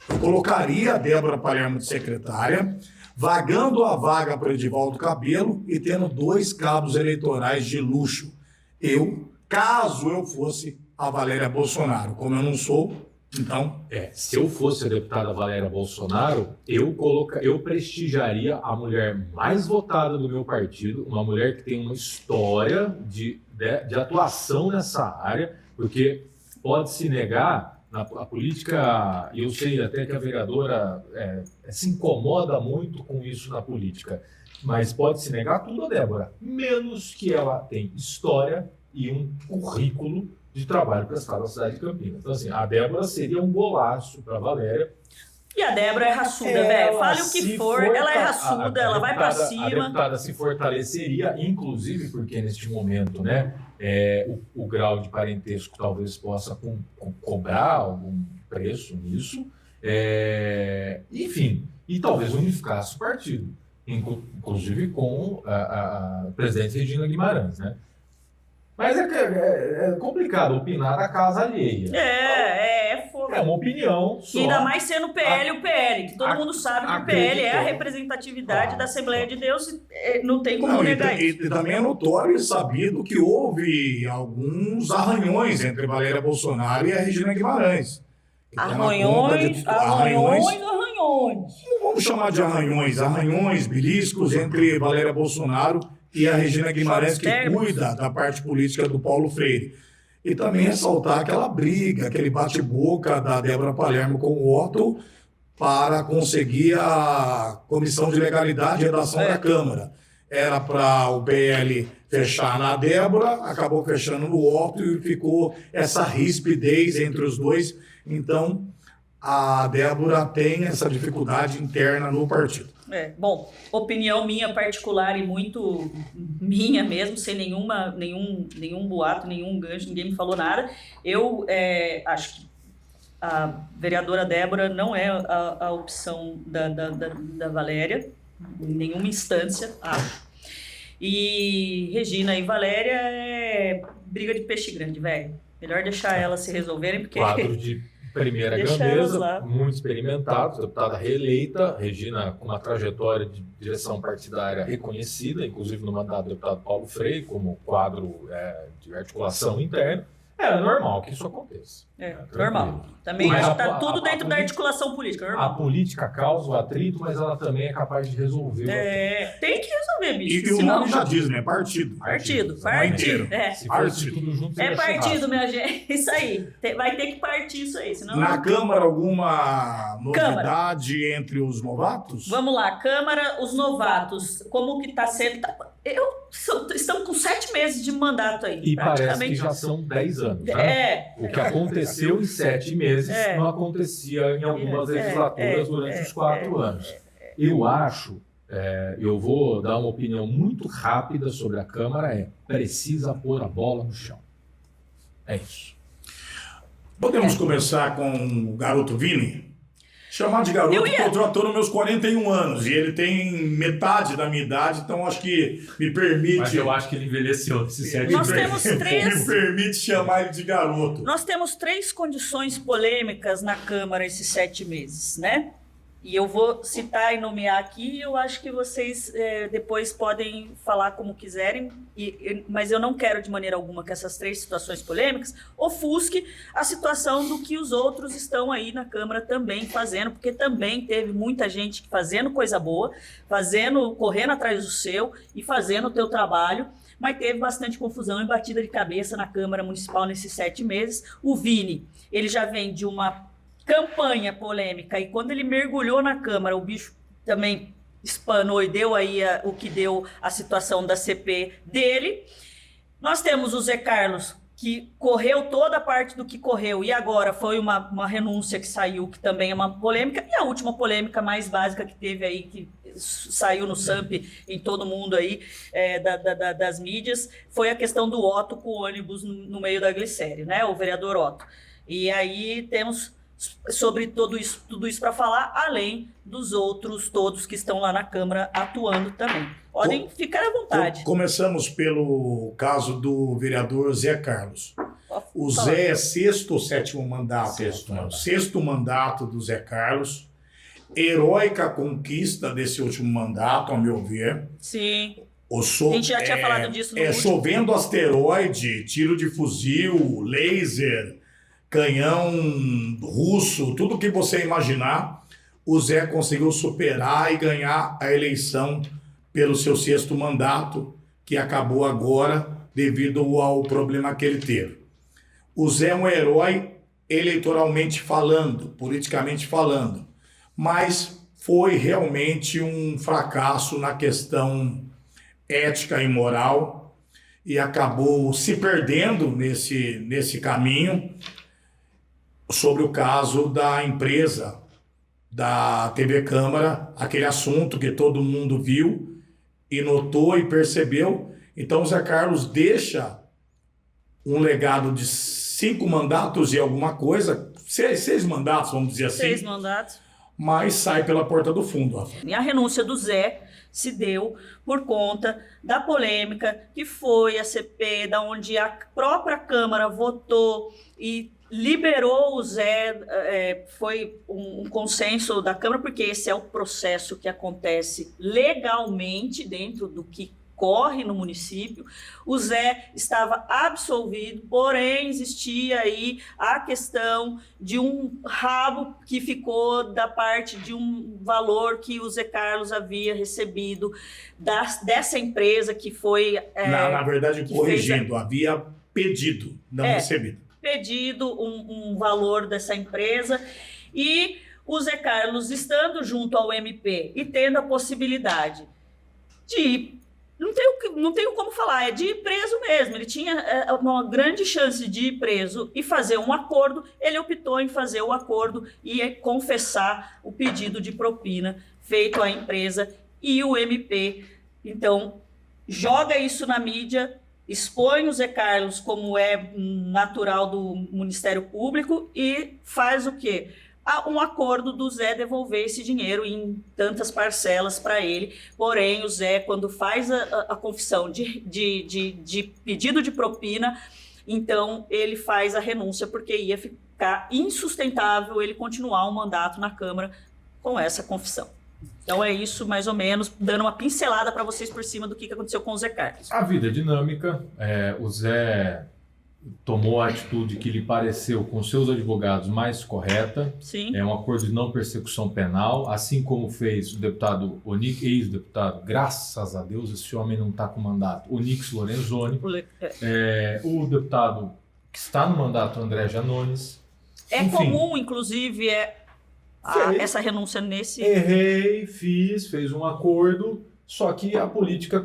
Eu colocaria a Débora Palermo de secretária, vagando a vaga para Edivaldo Cabelo e tendo 2 cabos eleitorais de luxo. Caso eu fosse a Valéria Bolsonaro, como eu não sou, então... Se eu fosse a deputada Valéria Bolsonaro, eu prestigiaria a mulher mais votada do meu partido, uma mulher que tem uma história de atuação nessa área, porque pode-se negar, a política, e eu sei até que a vereadora se incomoda muito com isso na política, mas pode-se negar tudo a Débora, menos que ela tem história e um currículo de trabalho prestado à cidade de Campinas. Então, assim, a Débora seria um golaço para a Valéria. E a Débora é raçuda, velho. Fale o que for, ela é raçuda, ela vai para cima. A deputada se fortaleceria, inclusive porque neste momento, né, o grau de parentesco talvez possa cobrar algum preço nisso. Enfim, e talvez unificasse o partido, inclusive com a presidente Regina Guimarães, né? Mas é complicado opinar da casa alheia. É fogo. É uma opinião só. E ainda mais sendo o PL, que todo mundo sabe que o PL é a representatividade da Assembleia de Deus e não tem como negar isso. E também é notório e sabido que houve alguns arranhões entre Valéria Bolsonaro e a Regina Guimarães. Arranhões. Não vamos chamar de arranhões, beliscos entre Valéria Bolsonaro e a Regina Guimarães, que cuida da parte política do Paulo Freire. E também ressaltar aquela briga, aquele bate-boca da Débora Palermo com o Otto para conseguir a Comissão de Legalidade e Redação da Câmara. Era para o PL fechar na Débora, acabou fechando no Otto e ficou essa rispidez entre os dois. Então, a Débora tem essa dificuldade interna no partido. Bom, opinião minha particular e muito minha mesmo, sem nenhum boato, nenhum gancho, ninguém me falou nada. Eu acho que a vereadora Débora não é a opção da Valéria, em nenhuma instância, acho. E Regina e Valéria é briga de peixe grande, velho. Melhor deixar elas se resolverem, porque... Quadro de primeira grandeza, muito experimentado, deputada reeleita, Regina com uma trajetória de direção partidária reconhecida, inclusive no mandato do deputado Paulo Freire, como quadro de articulação interna. É normal que isso aconteça. Normal. Também Mas acho que está tudo dentro da articulação política, normal. A política causa o atrito, mas ela também é capaz de resolver. Tem que resolver, bicho. E o nome já diz, né? Partido. Partido. Inteiro. Se fosse tudo junto, É seria partido, churrasco. minha gente. Isso aí. Vai ter que partir isso aí. Senão Na Câmara, alguma novidade entre os novatos? Vamos lá, Câmara, os novatos. Como que está sendo? Estamos com 7 meses de mandato aí. E parece que já são 10 anos. Né? O que aconteceu em 7 meses não acontecia em algumas legislaturas durante os 4 anos. Eu acho, eu vou dar uma opinião muito rápida sobre a Câmara, precisa pôr a bola no chão. É isso. Podemos começar com o garoto Vini? Chamar de garoto porque eu estou nos meus 41 anos e ele tem metade da minha idade, então acho que me permite... Mas eu acho que ele envelheceu nesses 7 Nós temos 3... Me permite chamar ele de garoto. Nós temos 3 condições polêmicas na Câmara esses 7 meses, né? E eu vou citar e nomear aqui, eu acho que vocês depois podem falar como quiserem, mas eu não quero de maneira alguma que essas 3 situações polêmicas ofusquem a situação do que os outros estão aí na Câmara também fazendo, porque também teve muita gente fazendo coisa boa, correndo atrás do seu e fazendo o teu trabalho, mas teve bastante confusão e batida de cabeça na Câmara Municipal nesses 7 meses. O Vini, ele já vem de uma campanha polêmica, e quando ele mergulhou na Câmara, o bicho também espanou e deu aí o que deu a situação da CP dele. Nós temos o Zé Carlos, que correu toda a parte do que correu, e agora foi uma renúncia que saiu, que também é uma polêmica, e a última polêmica mais básica que teve aí, que saiu no SAMP em todo mundo aí, das mídias, foi a questão do Otto com o ônibus no meio da glicério, né, o vereador Otto. E aí temos sobre tudo isso para falar, além dos outros todos que estão lá na Câmara atuando também. Podem ficar à vontade. Começamos pelo caso do vereador Zé Carlos. O Zé é 6º ou 7º mandato? Sexto mandato do Zé Carlos. Heróica conquista desse último mandato, ao meu ver. Sim. A gente já tinha falado disso no último. Chovendo asteroide, tiro de fuzil, laser, canhão russo, tudo que você imaginar, o Zé conseguiu superar e ganhar a eleição pelo seu 6º mandato, que acabou agora devido ao problema que ele teve. O Zé é um herói eleitoralmente falando, politicamente falando, mas foi realmente um fracasso na questão ética e moral e acabou se perdendo nesse caminho. Sobre o caso da empresa da TV Câmara, aquele assunto que todo mundo viu e notou e percebeu. Então o Zé Carlos deixa um legado de 5 mandatos e alguma coisa, 6 mandatos, vamos dizer assim. 6 mandatos. Mas sai pela porta do fundo, Rafa. E a renúncia do Zé se deu por conta da polêmica que foi a CP, da onde a própria Câmara votou e liberou o Zé, foi um consenso da Câmara, porque esse é o processo que acontece legalmente dentro do que corre no município. O Zé estava absolvido, porém existia aí a questão de um rabo que ficou da parte de um valor que o Zé Carlos havia recebido dessa empresa que foi... na verdade, corrigindo, havia pedido, não recebido. Pedido um valor dessa empresa, e o Zé Carlos, estando junto ao MP e tendo a possibilidade de não tenho como falar, de ir preso mesmo, ele tinha uma grande chance de ir preso e fazer um acordo, ele optou em fazer o acordo e confessar o pedido de propina feito à empresa e o MP, então, joga isso na mídia, expõe o Zé Carlos como é natural do Ministério Público e faz o quê? Um acordo do Zé devolver esse dinheiro em tantas parcelas para ele. Porém, o Zé, quando faz a confissão de pedido de propina, então ele faz a renúncia, porque ia ficar insustentável ele continuar um mandato na Câmara com essa confissão. Então é isso, mais ou menos, dando uma pincelada para vocês por cima do que aconteceu com o Zé Carlos. A vida é dinâmica, o Zé tomou a atitude que lhe pareceu, com seus advogados, mais correta. Sim. É um acordo de não persecução penal, assim como fez o deputado Onyx, ex-deputado, graças a Deus esse homem não está com mandato, Onyx Lorenzoni, o deputado que está no mandato, André Janones. Enfim, comum, inclusive, essa renúncia nesse... Fez um acordo, só que a política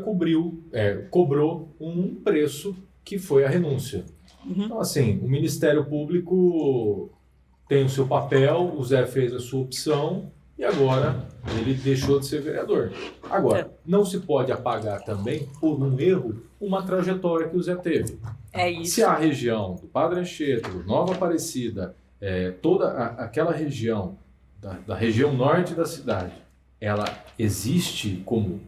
cobrou um preço que foi a renúncia. Então, assim, o Ministério Público tem o seu papel, o Zé fez a sua opção e agora ele deixou de ser vereador. Agora, não se pode apagar também, por um erro, uma trajetória que o Zé teve. É isso. Se a região do Padre Anchieta, Nova Aparecida, toda aquela região, da região norte da cidade, ela existe com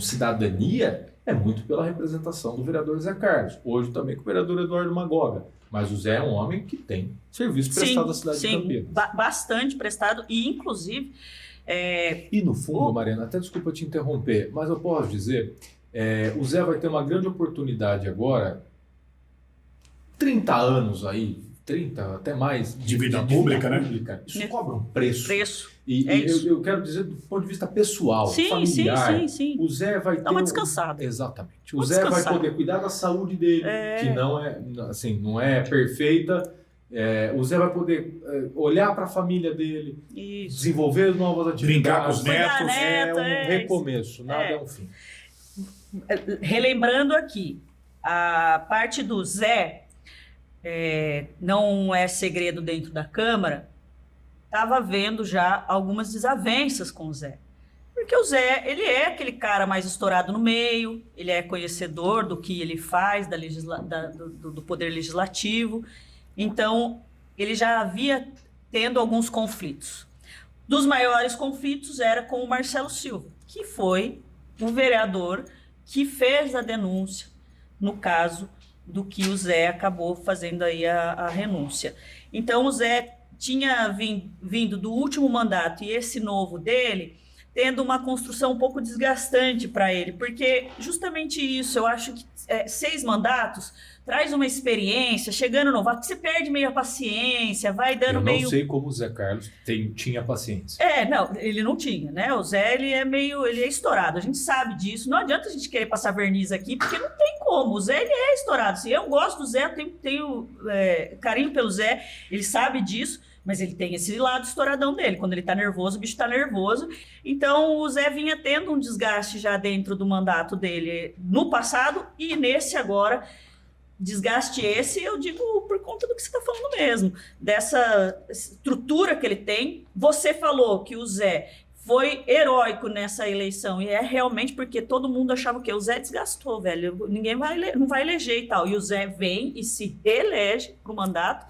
cidadania, é muito pela representação do vereador Zé Carlos. Hoje também com o vereador Eduardo Magoga. Mas o Zé é um homem que tem serviço prestado à cidade de Campinas. Bastante prestado e, inclusive... E no fundo, Mariana, até desculpa te interromper, mas eu posso dizer, o Zé vai ter uma grande oportunidade agora, 30 anos aí, 30, até mais, de vida pública, né? Isso cobra um preço. E isso. eu quero dizer do ponto de vista pessoal, familiar. Sim. O Zé vai ter... uma descansada. Exatamente. O Zé vai poder cuidar da saúde dele, que não é perfeita. O Zé vai poder olhar para a família dele, desenvolver novas atividades. Brincar com os netos. É um recomeço, nada é um fim. Relembrando aqui, a parte do Zé... não é segredo dentro da Câmara, estava havendo já algumas desavenças com o Zé. Porque o Zé, ele é aquele cara mais estourado no meio, ele é conhecedor do que ele faz, do poder legislativo, então ele já havia tendo alguns conflitos. Dos maiores conflitos era com o Marcelo Silva, que foi o vereador que fez a denúncia no caso do que o Zé acabou fazendo aí a renúncia. Então, o Zé tinha vindo do último mandato e esse novo dele, tendo uma construção um pouco desgastante para ele, porque justamente isso, eu acho que 6 mandatos traz uma experiência, chegando novato, você perde meio a paciência, vai dando meio... Eu não sei como o Zé Carlos tinha paciência. Não, ele não tinha, né? O Zé, ele é estourado, a gente sabe disso, não adianta a gente querer passar verniz aqui, porque não tem como, o Zé, ele é estourado, assim, eu gosto do Zé, tenho carinho pelo Zé, ele sabe disso, mas ele tem esse lado estouradão dele, quando ele tá nervoso, o bicho tá nervoso, então o Zé vinha tendo um desgaste já dentro do mandato dele no passado e nesse agora. Desgaste esse, eu digo por conta do que você está falando mesmo, dessa estrutura que ele tem. Você falou que o Zé foi heróico nessa eleição, e é realmente porque todo mundo achava que o Zé desgastou, velho, ninguém não vai eleger e tal, e o Zé vem e se reelege para o mandato.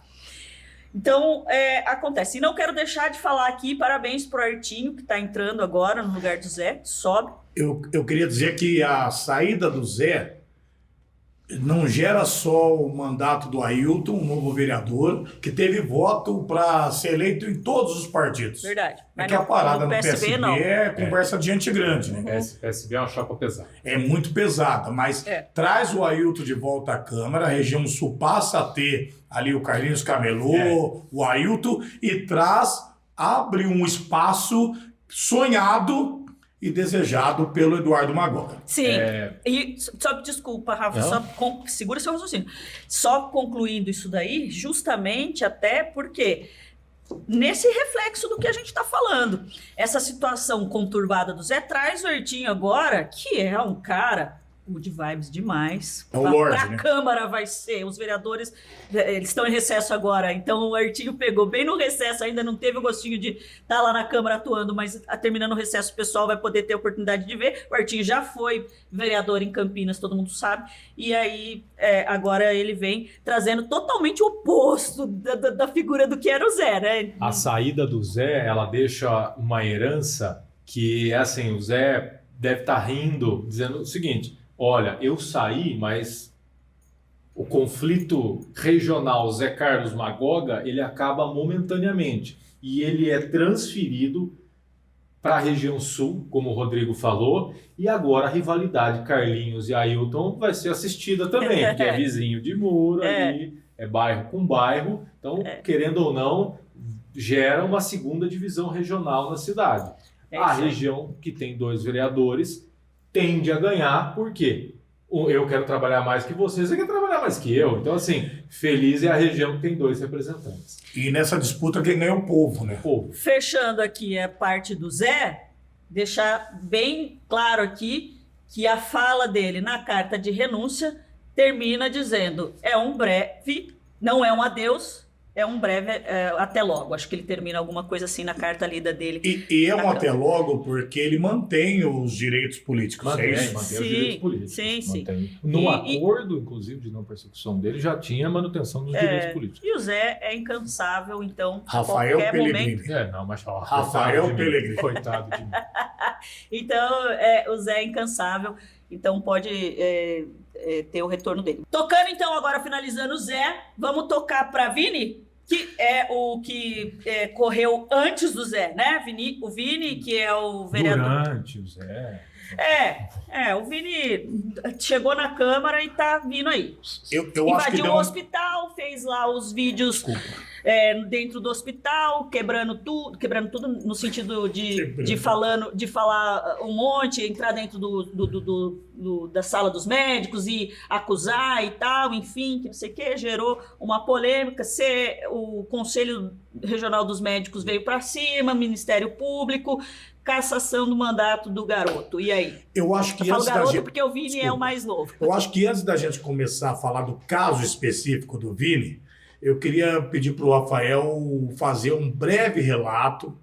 Então, acontece. E não quero deixar de falar aqui, parabéns para o Artinho, que está entrando agora no lugar do Zé, sobe. Eu queria dizer que a saída do Zé não gera só o mandato do Ailton, um novo vereador, que teve voto para ser eleito em todos os partidos. Verdade. Mas que a parada no PSB não. É conversa de gente grande, né? PSB é uma chapa pesada. É muito pesada, mas traz o Ailton de volta à Câmara, a região sul passa a ter ali o Carlinhos Camelô, o Ailton, e abre um espaço sonhado e desejado pelo Eduardo Magoga. Sim, e desculpa, Rafa, segura seu raciocínio. Só concluindo isso daí, justamente até porque nesse reflexo do que a gente está falando, essa situação conturbada do Zé traz o Artinho agora, que é um cara good vibes demais. É o Lorde, pra né? Câmara vai ser, os vereadores, eles estão em recesso agora, então o Artinho pegou bem no recesso, ainda não teve o gostinho de estar lá na Câmara atuando, mas terminando o recesso o pessoal vai poder ter a oportunidade de ver. O Artinho já foi vereador em Campinas, todo mundo sabe, e aí agora ele vem trazendo totalmente o oposto da figura do que era o Zé, né? A saída do Zé, ela deixa uma herança que, assim, o Zé deve estar rindo, dizendo o seguinte: olha, eu saí, mas o conflito regional Zé Carlos Magoga, ele acaba momentaneamente. E ele é transferido para a região sul, como o Rodrigo falou, e agora a rivalidade Carlinhos e Ailton vai ser assistida também, porque é vizinho de muro ali, é bairro com bairro, então, querendo ou não, gera uma segunda divisão regional na cidade. A região que tem 2 vereadores tende a ganhar, por quê? Eu quero trabalhar mais que você quer trabalhar mais que eu. Então, assim, feliz é a região que tem 2 representantes. E nessa disputa quem ganha é o povo, né? O povo. Fechando aqui a parte do Zé, deixar bem claro aqui que a fala dele na carta de renúncia termina dizendo: é um breve, não é um adeus, é um breve até logo. Acho que ele termina alguma coisa assim na carta lida dele. E é um até logo porque ele mantém os direitos políticos. Mantém é isso? os direitos políticos. Sim. No acordo, inclusive, de não persecução dele, já tinha a manutenção dos direitos políticos. E o Zé é incansável, então, Rafael qualquer Pellegrini. momento... Mas ó, Rafael Pellegrini. Coitado de mim. Então, o Zé é incansável, então pode ter o retorno dele. Tocando, então, agora finalizando o Zé, vamos tocar para Vini, que é o que correu antes do Zé, né? O Vini, que é o vereador. Durante o Zé. O Vini chegou na Câmara e tá vindo aí. Eu acho que Invadiu deu o hospital, fez lá os vídeos dentro do hospital, quebrando tudo no sentido de falar um monte, entrar dentro da sala dos médicos e acusar e tal, enfim, que não sei o que, gerou uma polêmica. O Conselho Regional dos Médicos veio para cima, Ministério Público, cassação do mandato do garoto. E aí? Eu acho que eu falo antes garoto da gente... porque o Vini é o mais novo. Eu acho que antes da gente começar a falar do caso específico do Vini, eu queria pedir para o Rafael fazer um breve relato,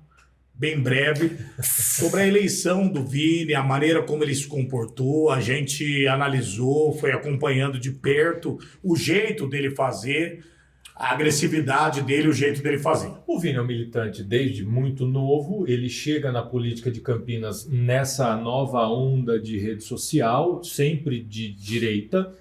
bem breve, sobre a eleição do Vini, a maneira como ele se comportou. A gente analisou, foi acompanhando de perto o jeito dele fazer, a agressividade dele, o jeito dele fazer. O Vini é um militante desde muito novo, ele chega na política de Campinas nessa nova onda de rede social, sempre de direita.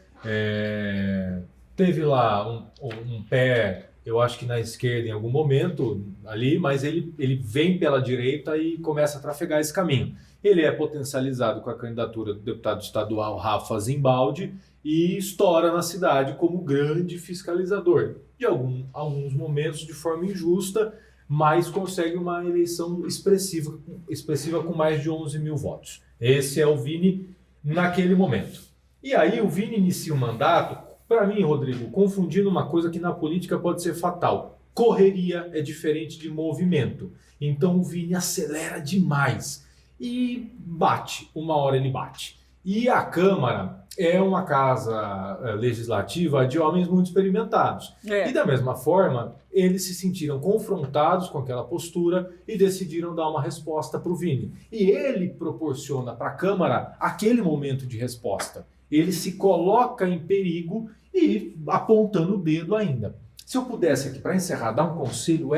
Teve lá um pé, eu acho que na esquerda em algum momento ali, mas ele vem pela direita e começa a trafegar esse caminho. Ele é potencializado com a candidatura do deputado estadual Rafa Zimbaldi e estoura na cidade como grande fiscalizador. De alguns momentos de forma injusta, mas consegue uma eleição expressiva com mais de 11 mil votos. Esse é o Vini naquele momento. E aí o Vini inicia o mandato, para mim, Rodrigo, confundindo uma coisa que na política pode ser fatal. Correria é diferente de movimento. Então o Vini acelera demais e bate, uma hora ele bate. E a Câmara é uma casa legislativa de homens muito experimentados. E da mesma forma, eles se sentiram confrontados com aquela postura e decidiram dar uma resposta para o Vini. E ele proporciona para a Câmara aquele momento de resposta. Ele se coloca em perigo e apontando o dedo ainda. Se eu pudesse aqui, para encerrar, dar um conselho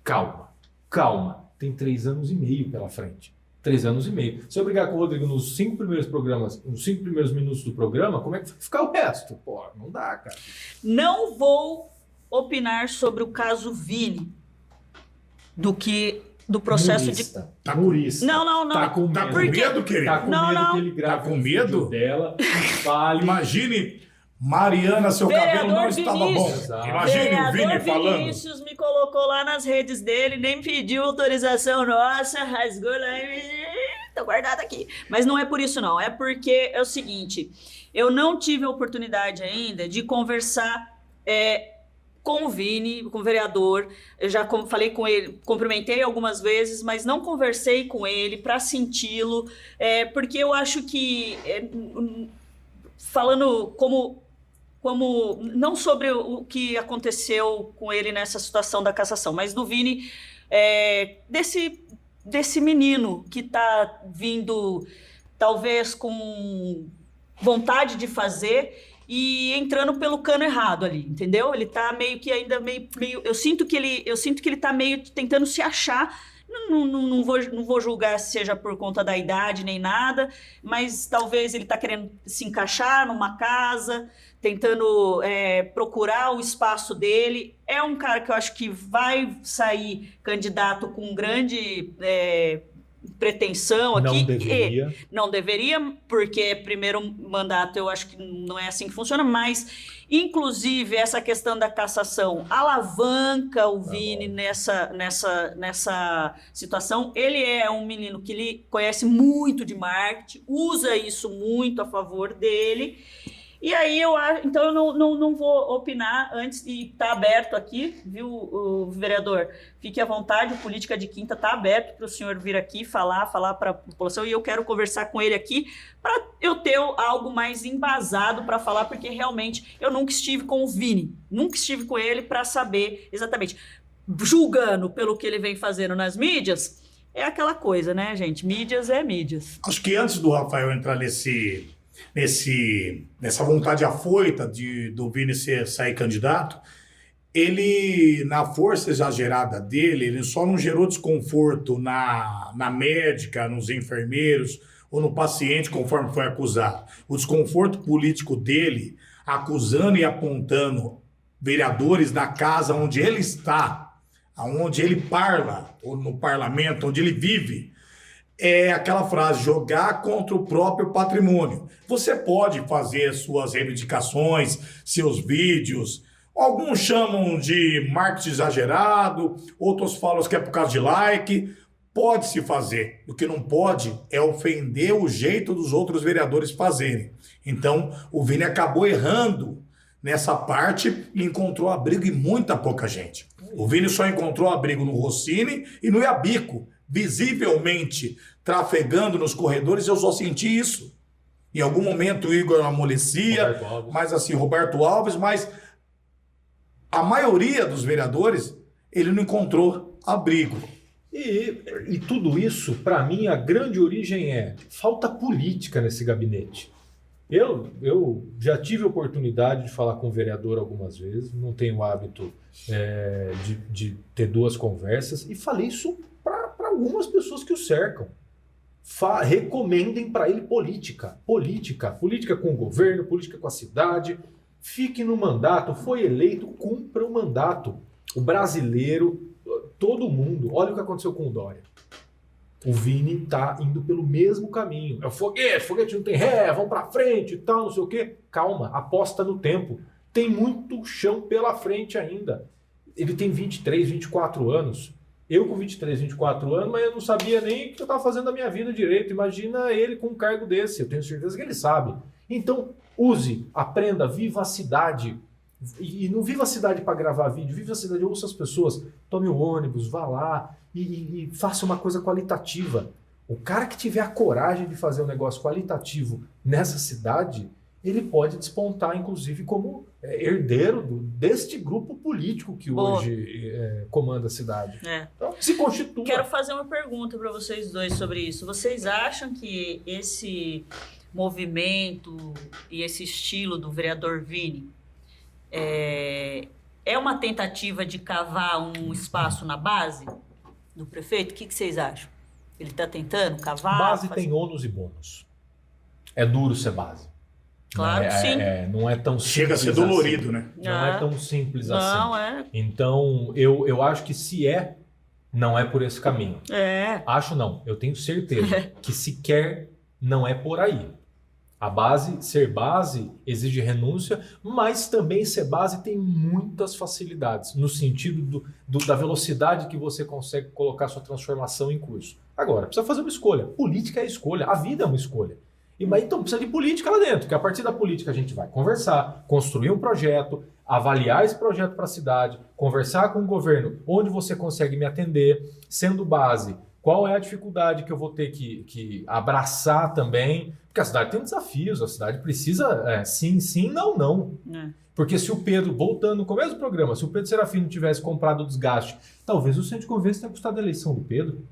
calma. Calma. Tem 3 anos e meio pela frente. 3 anos e meio. Se eu brigar com o Rodrigo nos 5 primeiros programas, nos 5 primeiros minutos do programa, como é que vai ficar o resto? Pô, não dá, cara. Não vou opinar sobre o caso Vini do processo Murista. Murista. Não. Tá com medo, querido? Tá com medo que ele grave Tá com medo dela e fale. Imagine, Mariana, seu cabelo não estava bom. Exato. Imagine o Vini falando. Vinícius me colocou lá nas redes dele, nem pediu autorização nossa, rasgou lá e... Tô guardado aqui. Mas não é por isso não, é porque é o seguinte, eu não tive a oportunidade ainda de conversar com o Vini, com o vereador. Eu já falei com ele, cumprimentei algumas vezes, mas não conversei com ele para senti-lo, porque eu acho que, falando como não sobre o que aconteceu com ele nessa situação da cassação, mas do Vini, desse menino que está vindo, talvez com vontade de fazer e entrando pelo cano errado ali, entendeu? Ele tá meio que ainda meio eu sinto que ele tá meio tentando se achar. Não vou julgar se seja por conta da idade nem nada, mas talvez ele tá querendo se encaixar numa casa, tentando procurar o espaço dele. É um cara que eu acho que vai sair candidato com grande pretensão aqui. Não deveria. Não deveria, porque primeiro mandato eu acho que não é assim que funciona, mas inclusive essa questão da cassação alavanca o Vini nessa situação. Ele é um menino que ele conhece muito de marketing, usa isso muito a favor dele. E aí então eu não vou opinar antes, e está aberto aqui, viu, o vereador? Fique à vontade, o Política de Quinta está aberto para o senhor vir aqui falar para a população, e eu quero conversar com ele aqui para eu ter algo mais embasado para falar, porque realmente eu nunca estive com o Vini, nunca estive com ele para saber exatamente. Julgando pelo que ele vem fazendo nas mídias, é aquela coisa, né, gente? Mídias é mídias. Acho que antes do Rafael entrar nessa vontade afoita do Vini sair candidato, ele, na força exagerada dele, ele só não gerou desconforto na médica, nos enfermeiros ou no paciente, conforme foi acusado. O desconforto político dele, acusando e apontando vereadores da casa onde ele está, onde ele parla, ou no parlamento, onde ele vive, é aquela frase, jogar contra o próprio patrimônio. Você pode fazer suas reivindicações, seus vídeos, alguns chamam de marketing exagerado, outros falam que é por causa de like, pode se fazer. O que não pode é ofender o jeito dos outros vereadores fazerem. Então, o Vini acabou errando nessa parte e encontrou abrigo em muita pouca gente. O Vini só encontrou abrigo no Rossini e no Iabico, visivelmente trafegando nos corredores. Eu só senti isso. Em algum momento o Igor amolecia, mas assim, Roberto Alves, mas a maioria dos vereadores, ele não encontrou abrigo. E tudo isso, para mim, a grande origem é falta política nesse gabinete. Eu já tive a oportunidade de falar com o vereador algumas vezes, não tenho o hábito de ter duas conversas, e falei isso para algumas pessoas que o cercam. Recomendem para ele política com o governo, política com a cidade. Fique no mandato, foi eleito, cumpra o mandato. O brasileiro, todo mundo, olha o que aconteceu com o Dória. O Vini tá indo pelo mesmo caminho. É o foguete não tem ré, vamos para frente e tal, não sei o quê. Calma, aposta no tempo. Tem muito chão pela frente ainda. Ele tem 23, 24 anos. Eu com 23, 24 anos, mas eu não sabia nem o que eu estava fazendo da minha vida direito. Imagina ele com um cargo desse, eu tenho certeza que ele sabe. Então, use, aprenda, viva a cidade. E não viva a cidade para gravar vídeo, viva a cidade, ouça as pessoas, tome o ônibus, vá lá e faça uma coisa qualitativa. O cara que tiver a coragem de fazer um negócio qualitativo nessa cidade, ele pode despontar, inclusive, como herdeiro deste grupo político que hoje comanda a cidade. Então, se constitua. Quero fazer uma pergunta para vocês dois sobre isso. Vocês acham que esse movimento e esse estilo do vereador Vini é uma tentativa de cavar um espaço na base do prefeito? O que vocês acham? Ele está tentando cavar? Base tem ônus e bônus. É duro ser base. Claro que sim. Não é tão simples. Chega a ser dolorido, assim. Né? Não é tão simples assim. Não é. Então, eu acho que não é por esse caminho. Acho não, eu tenho certeza que sequer não é por aí. A base, ser base, exige renúncia, mas também ser base tem muitas facilidades, no sentido da velocidade que você consegue colocar sua transformação em curso. Agora, precisa fazer uma escolha. Política é escolha, a vida é uma escolha. Então precisa de política lá dentro, que a partir da política a gente vai conversar, construir um projeto, avaliar esse projeto para a cidade, conversar com o governo, onde você consegue me atender, sendo base. Qual é a dificuldade que eu vou ter que abraçar também? Porque a cidade tem desafios, a cidade precisa sim, sim, não, não. Porque se o Pedro, voltando no começo do programa, se o Pedro Serafino tivesse comprado o desgaste, talvez o centro de convênio tenha custado a eleição do Pedro.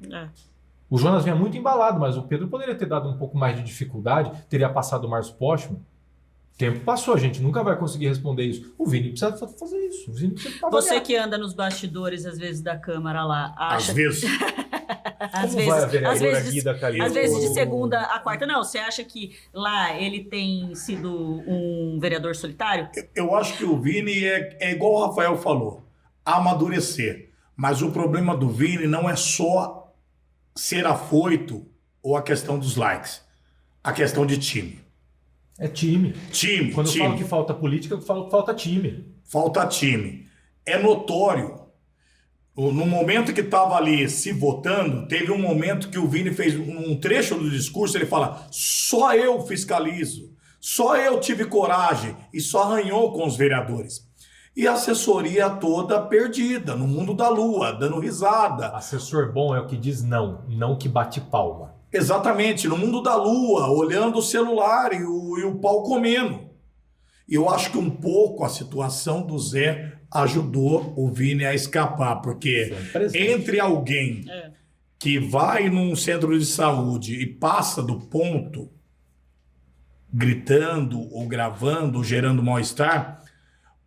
O Jonas vinha muito embalado, mas o Pedro poderia ter dado um pouco mais de dificuldade, teria passado o Márcio Postman. O tempo passou, a gente nunca vai conseguir responder isso. O Vini precisa fazer isso. O Vini precisa Você que anda nos bastidores, às vezes, da Câmara lá, acha... Às vezes... Às vezes de segunda a quarta. Não, você acha que lá ele tem sido um vereador solitário? Eu acho que o Vini é igual o Rafael falou, amadurecer. Mas o problema do Vini não é só ser afoito ou a questão dos likes? A questão de time. É time. Time, Quando time. eu falo que falta política, eu falo que falta time. Falta time. É notório. No momento que estava ali se votando, teve um momento que o Vini fez um trecho do discurso, ele fala, só eu fiscalizo, só eu tive coragem, e só arranhou com os vereadores. E a assessoria toda perdida, no mundo da lua, dando risada. Assessor bom é o que diz não, não que bate palma. Exatamente, no mundo da lua, olhando o celular e o pau comendo. E eu acho que um pouco a situação do Zé ajudou o Vini a escapar, porque entre alguém que vai num centro de saúde e passa do ponto, gritando ou gravando, ou gerando mal-estar,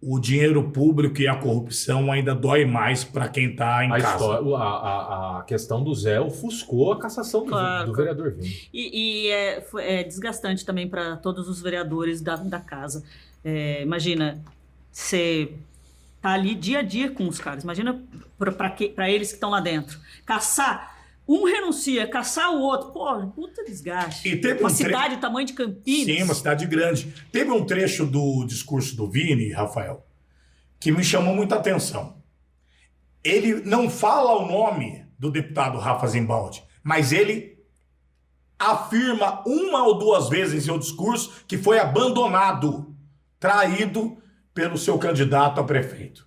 o dinheiro público e a corrupção ainda dói mais para quem está em casa. A questão do Zé ofuscou a cassação do vereador Vini. E é desgastante também para todos os vereadores da casa. Imagina, você tá ali dia a dia com os caras. Imagina para eles que estão lá dentro. Caçar, um renuncia, caçar o outro. Pô, puta desgaste. E teve uma cidade do tamanho de Campinas. Sim, uma cidade grande. Teve um trecho do discurso do Vini, Rafael, que me chamou muita atenção. Ele não fala o nome do deputado Rafa Zimbaldi, mas ele afirma uma ou duas vezes em seu discurso que foi abandonado, traído pelo seu candidato a prefeito.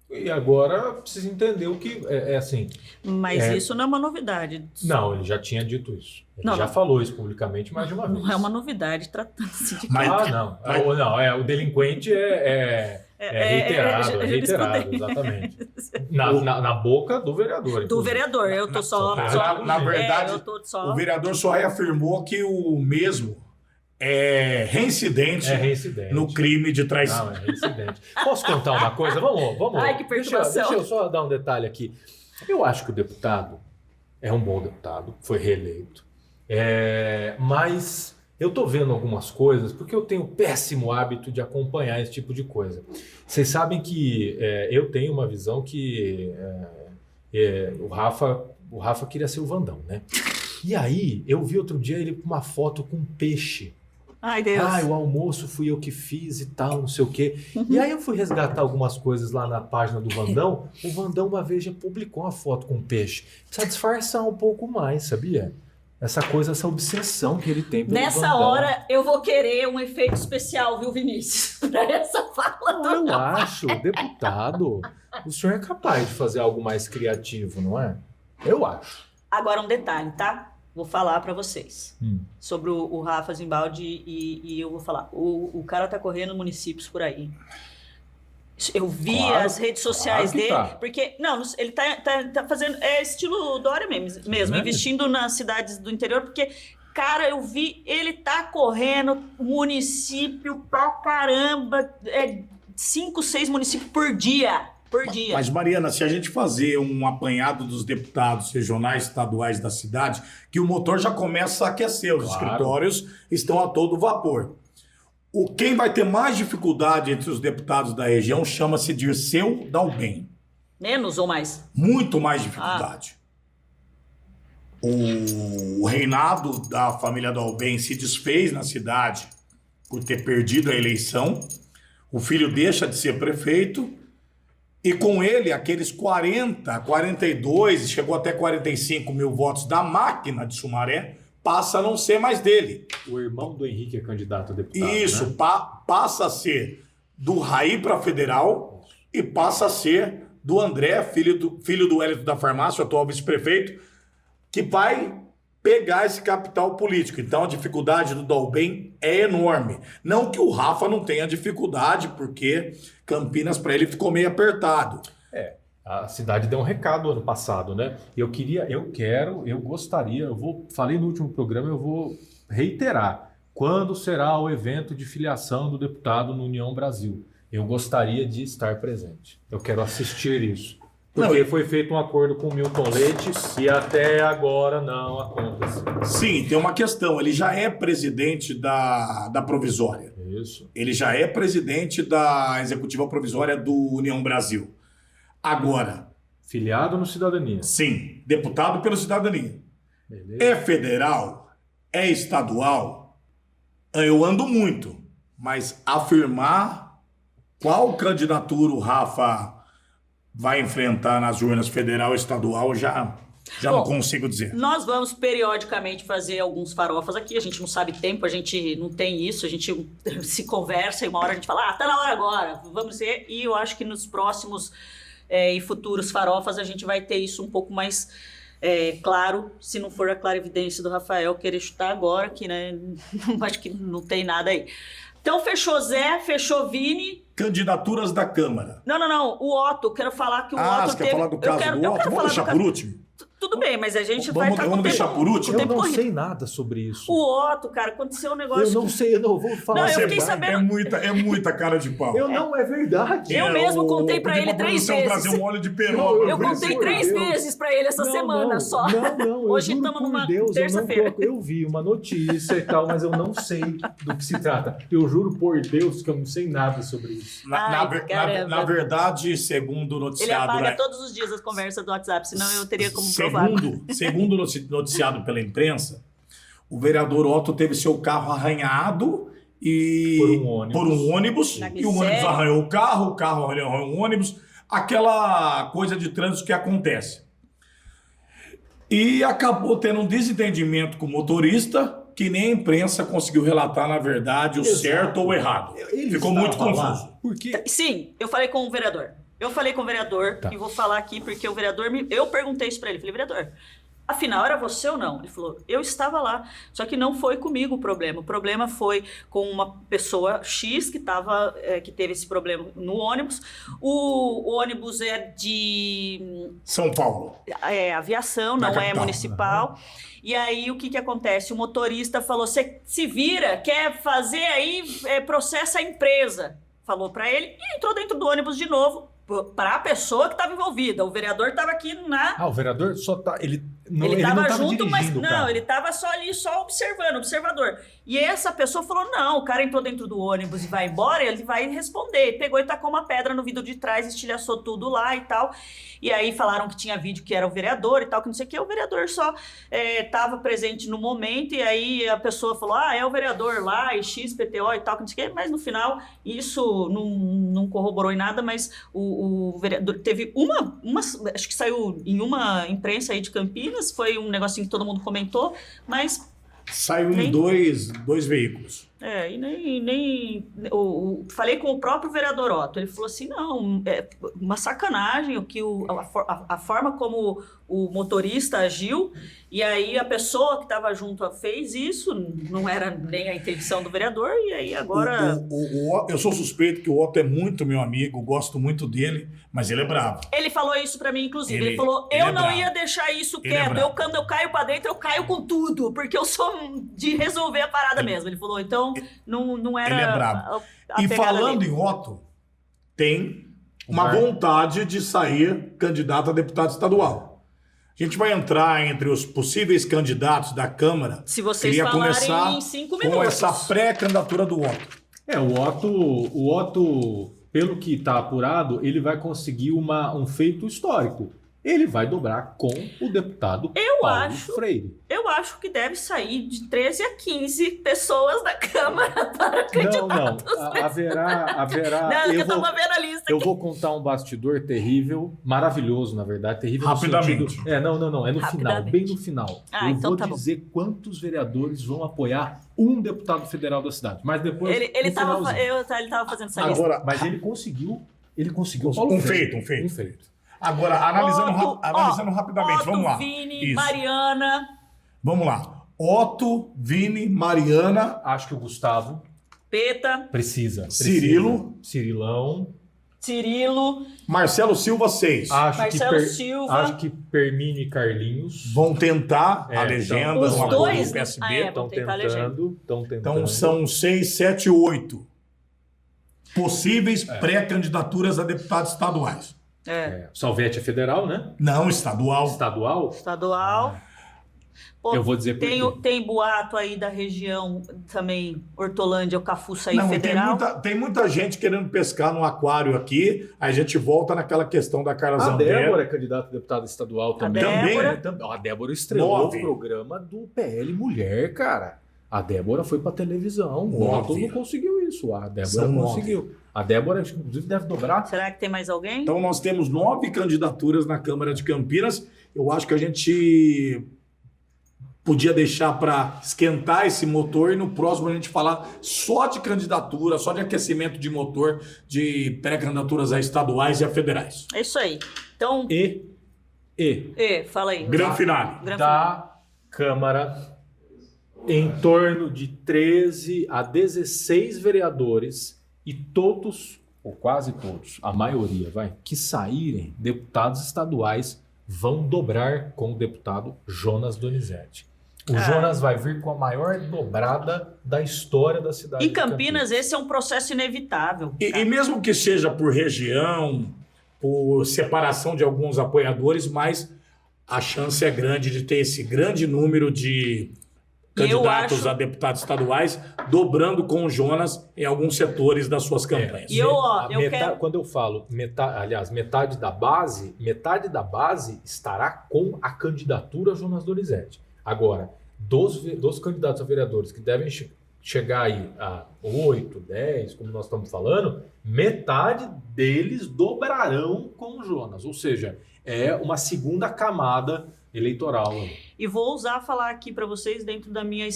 E agora precisa entender o que é assim. Mas isso não é uma novidade. Não, ele já tinha dito isso. Ele já não. falou isso publicamente mais de uma vez. Não é uma novidade tratando-se de o delinquente é reiterado, exatamente. Na boca do vereador. Do vereador, eu tô só... Na verdade, o vereador só reafirmou que o mesmo é reincidente no crime de traição. Não, é reincidente. Posso contar uma coisa? Vamos. Ai, que perturbação. Deixa eu só dar um detalhe aqui. Eu acho que o deputado é um bom deputado, foi reeleito. Mas eu tô vendo algumas coisas, porque eu tenho o péssimo hábito de acompanhar esse tipo de coisa. Vocês sabem que eu tenho uma visão que o Rafa queria ser o Vandão, né? E aí, eu vi outro dia ele com uma foto com um peixe. Ai, Deus. O almoço fui eu que fiz e tal, não sei o quê. E aí eu fui resgatar algumas coisas lá na página do Vandão. O Vandão uma vez já publicou uma foto com peixe. Precisa disfarçar um pouco mais, sabia? Essa obsessão que ele tem pelo Nessa Vandão. hora, eu vou querer um efeito especial, viu, Vinícius? Pra essa fala do Eu acho, deputado, o senhor é capaz de fazer algo mais criativo, não é? Eu acho. Agora um detalhe, tá? Vou falar pra vocês sobre o Rafa Zimbaldi e eu vou falar. O cara tá correndo municípios por aí. Eu vi as redes sociais dele, porque ele tá fazendo estilo Dória mesmo, investindo nas cidades do interior, porque, cara, eu vi, ele tá correndo município pra caramba, 5, 6 municípios por dia. Mas, Mariana, se a gente fazer um apanhado dos deputados regionais, estaduais da cidade, que o motor já começa a aquecer, os escritórios estão a todo vapor. Quem vai ter mais dificuldade entre os deputados da região chama-se Dirceu Dalben. Menos ou mais? Muito mais dificuldade. O reinado da família Dalben se desfez na cidade por ter perdido a eleição. O filho deixa de ser prefeito. E com ele, aqueles 40, 42, chegou até 45 mil votos da máquina de Sumaré, passa a não ser mais dele. O irmão do Henrique é candidato a deputado, Isso, né? Passa a ser do Raí para federal e passa a ser do André, filho do Wellington da Farmácia, o atual vice-prefeito, que vai pegar esse capital político. Então a dificuldade do Dalben é enorme. Não que o Rafa não tenha dificuldade, porque Campinas para ele ficou meio apertado. A cidade deu um recado ano passado, né? Falei no último programa, eu vou reiterar. Quando será o evento de filiação do deputado no União Brasil? Eu gostaria de estar presente. Eu quero assistir isso. Porque foi feito um acordo com o Milton Leite e até agora não aconteceu. Sim, tem uma questão. Ele já é presidente da provisória. Isso. Ele já é presidente da executiva provisória do União Brasil. Agora... Filiado no Cidadania. Sim, deputado pela Cidadania. Beleza. É federal? É estadual? Eu ando muito, mas afirmar qual candidatura o Rafa vai enfrentar nas urnas federal e estadual já não Bom, consigo dizer. Nós vamos periodicamente fazer alguns farofas aqui, a gente não sabe tempo, a gente não tem isso, a gente se conversa e uma hora a gente fala, tá na hora agora, vamos ver. E eu acho que nos próximos e futuros farofas a gente vai ter isso um pouco mais claro, se não for a clarividência do Rafael querer chutar agora, que né, acho que não tem nada aí. Então fechou Zé, fechou Vini. Candidaturas da Câmara. Não, o Otto, quero falar que o Otto você quer falar do caso do Otto? Vamos deixar por último? Tudo bem, mas a gente vai estar com Vamos deixar por último? Eu não sei nada sobre isso. O Otto, cara, aconteceu um negócio... Eu não sei, eu não vou falar. Não, eu sobre fiquei isso. sabendo... É muita cara de pau. Não, é verdade. Eu mesmo contei pra ele 3 vezes. Trazer um óleo de peroba. Eu contei 3 vezes pra ele essa semana só. Não, Hoje estamos numa Deus, terça-feira. Eu vi uma notícia e tal, mas eu não sei do que se trata. Eu juro por Deus que eu não sei nada sobre isso. Na verdade, segundo o noticiado... Ele apaga todos os dias as conversas do WhatsApp, senão eu teria como provar. Segundo noticiado pela imprensa, o vereador Otto teve seu carro arranhado por um ônibus, e o ônibus arranhou o carro arranhou o ônibus, aquela coisa de trânsito que acontece. E acabou tendo um desentendimento com o motorista, que nem a imprensa conseguiu relatar, na verdade, o certo ou o errado. Ficou muito confuso. Por quê? Sim, eu falei com o vereador. E vou falar aqui porque o vereador... Eu perguntei isso pra ele, falei, vereador... Afinal, era você ou não? Ele falou, eu estava lá, só que não foi comigo o problema foi com uma pessoa X que teve esse problema no ônibus. O ônibus é de... São Paulo. É aviação, não é municipal. E aí, o que acontece? O motorista falou, você se vira, quer fazer aí, processa a empresa. Falou para ele e entrou dentro do ônibus de novo. Para a pessoa que estava envolvida. O vereador estava aqui na... o vereador só tá... Ele estava junto, mas não, ele estava só ali, só observando, observador. E essa pessoa falou, não, o cara entrou dentro do ônibus e vai embora, ele vai responder. Pegou e tacou uma pedra no vidro de trás, estilhaçou tudo lá e tal. E aí falaram que tinha vídeo que era o vereador e tal, que não sei o que. O vereador só estava presente no momento, e aí a pessoa falou, é o vereador lá, e XPTO e tal, que não sei o que. Mas no final, isso não corroborou em nada, mas o vereador teve uma... Acho que saiu em uma imprensa aí de Campinas, foi um negocinho que todo mundo comentou, mas... Saiu em dois veículos. Falei com o próprio vereador Otto, ele falou assim, não, é uma sacanagem a forma como o motorista agiu, e aí a pessoa que estava junto fez isso, não era nem a intenção do vereador, e aí agora... Eu sou suspeito que o Otto é muito meu amigo, gosto muito dele, mas ele é bravo. Ele falou isso pra mim, inclusive, ele falou, eu não ia deixar isso quieto, quando eu caio pra dentro, eu caio com tudo, porque eu sou de resolver a parada mesmo. Ele falou, então não era... Ele é bravo. E falando em Otto, tem uma vontade de sair candidato a deputado estadual. A gente vai entrar entre os possíveis candidatos da Câmara. Se vocês falarem em 5 minutos. Com essa pré-candidatura do Otto. O Otto, pelo que está apurado, ele vai conseguir um feito histórico. Ele vai dobrar com o deputado Paulo Freire. Eu acho que deve sair de 13 a 15 pessoas da Câmara para candidatos. Não. Haverá... Não, eu tava vendo a lista aqui. Eu vou contar um bastidor terrível, maravilhoso, na verdade. Terrível rapidamente. No sentido... Não. É no final, bem no final. Eu então vou dizer quantos vereadores vão apoiar um deputado federal da cidade. Mas depois... Ele tava fazendo essa lista. Agora, mas ele conseguiu um feito. Agora, analisando rapidamente, Otto, vamos lá. Vini, Mariana. Vamos lá. Otto, Vini, Mariana. Acho que o Gustavo. Peta. Precisa. Cirilo. Cirilo. Marcelo Silva, 6. Silva. Acho que Permini e Carlinhos. Vão tentar a legenda. Os dois do PSB. Estão tentando. Então são 6, 7, 8 possíveis pré-candidaturas a deputados estaduais. Salvete é federal, né? Não, estadual. Estadual? Estadual. Pô, Eu vou dizer por quê. tem boato aí da região também, Hortolândia, o Cafuçaí Não, Federal. tem muita gente querendo pescar no aquário aqui, aí a gente volta naquela questão da Carla A Zambelli. Débora é candidata a deputada estadual também. Débora. A Débora estreou 9. o programa do PL Mulher, cara. A Débora foi pra televisão. O 9. Otto não conseguiu isso. A Débora São 9. conseguiu. A Débora, inclusive, deve dobrar. Será que tem mais alguém? Então nós temos 9 candidaturas na Câmara de Campinas. Eu acho que a gente podia deixar para esquentar esse motor e no próximo a gente falar só de candidatura, só de aquecimento de motor, de pré-candidaturas a estaduais e a federais. É isso aí. Então, fala aí. Grande finale. Grande finale. Da Câmara, em torno de 13 a 16 vereadores e todos, ou quase todos, a maioria, que saírem deputados estaduais vão dobrar com o deputado Jonas Donizete. O Jonas vai vir com a maior dobrada da história da cidade Em de Campinas, esse é um processo inevitável. E mesmo que seja por região, por separação de alguns apoiadores, mas a chance é grande de ter esse grande número de candidatos a deputados estaduais dobrando com o Jonas em alguns setores das suas campanhas. E quero... Quando eu falo metade da base estará com a candidatura Jonas Donizete. Agora, dos candidatos a vereadores que devem chegar aí a 8, 10, como nós estamos falando, metade deles dobrarão com o Jonas. Ou seja, é uma segunda camada eleitoral. E vou ousar falar aqui para vocês, dentro da minha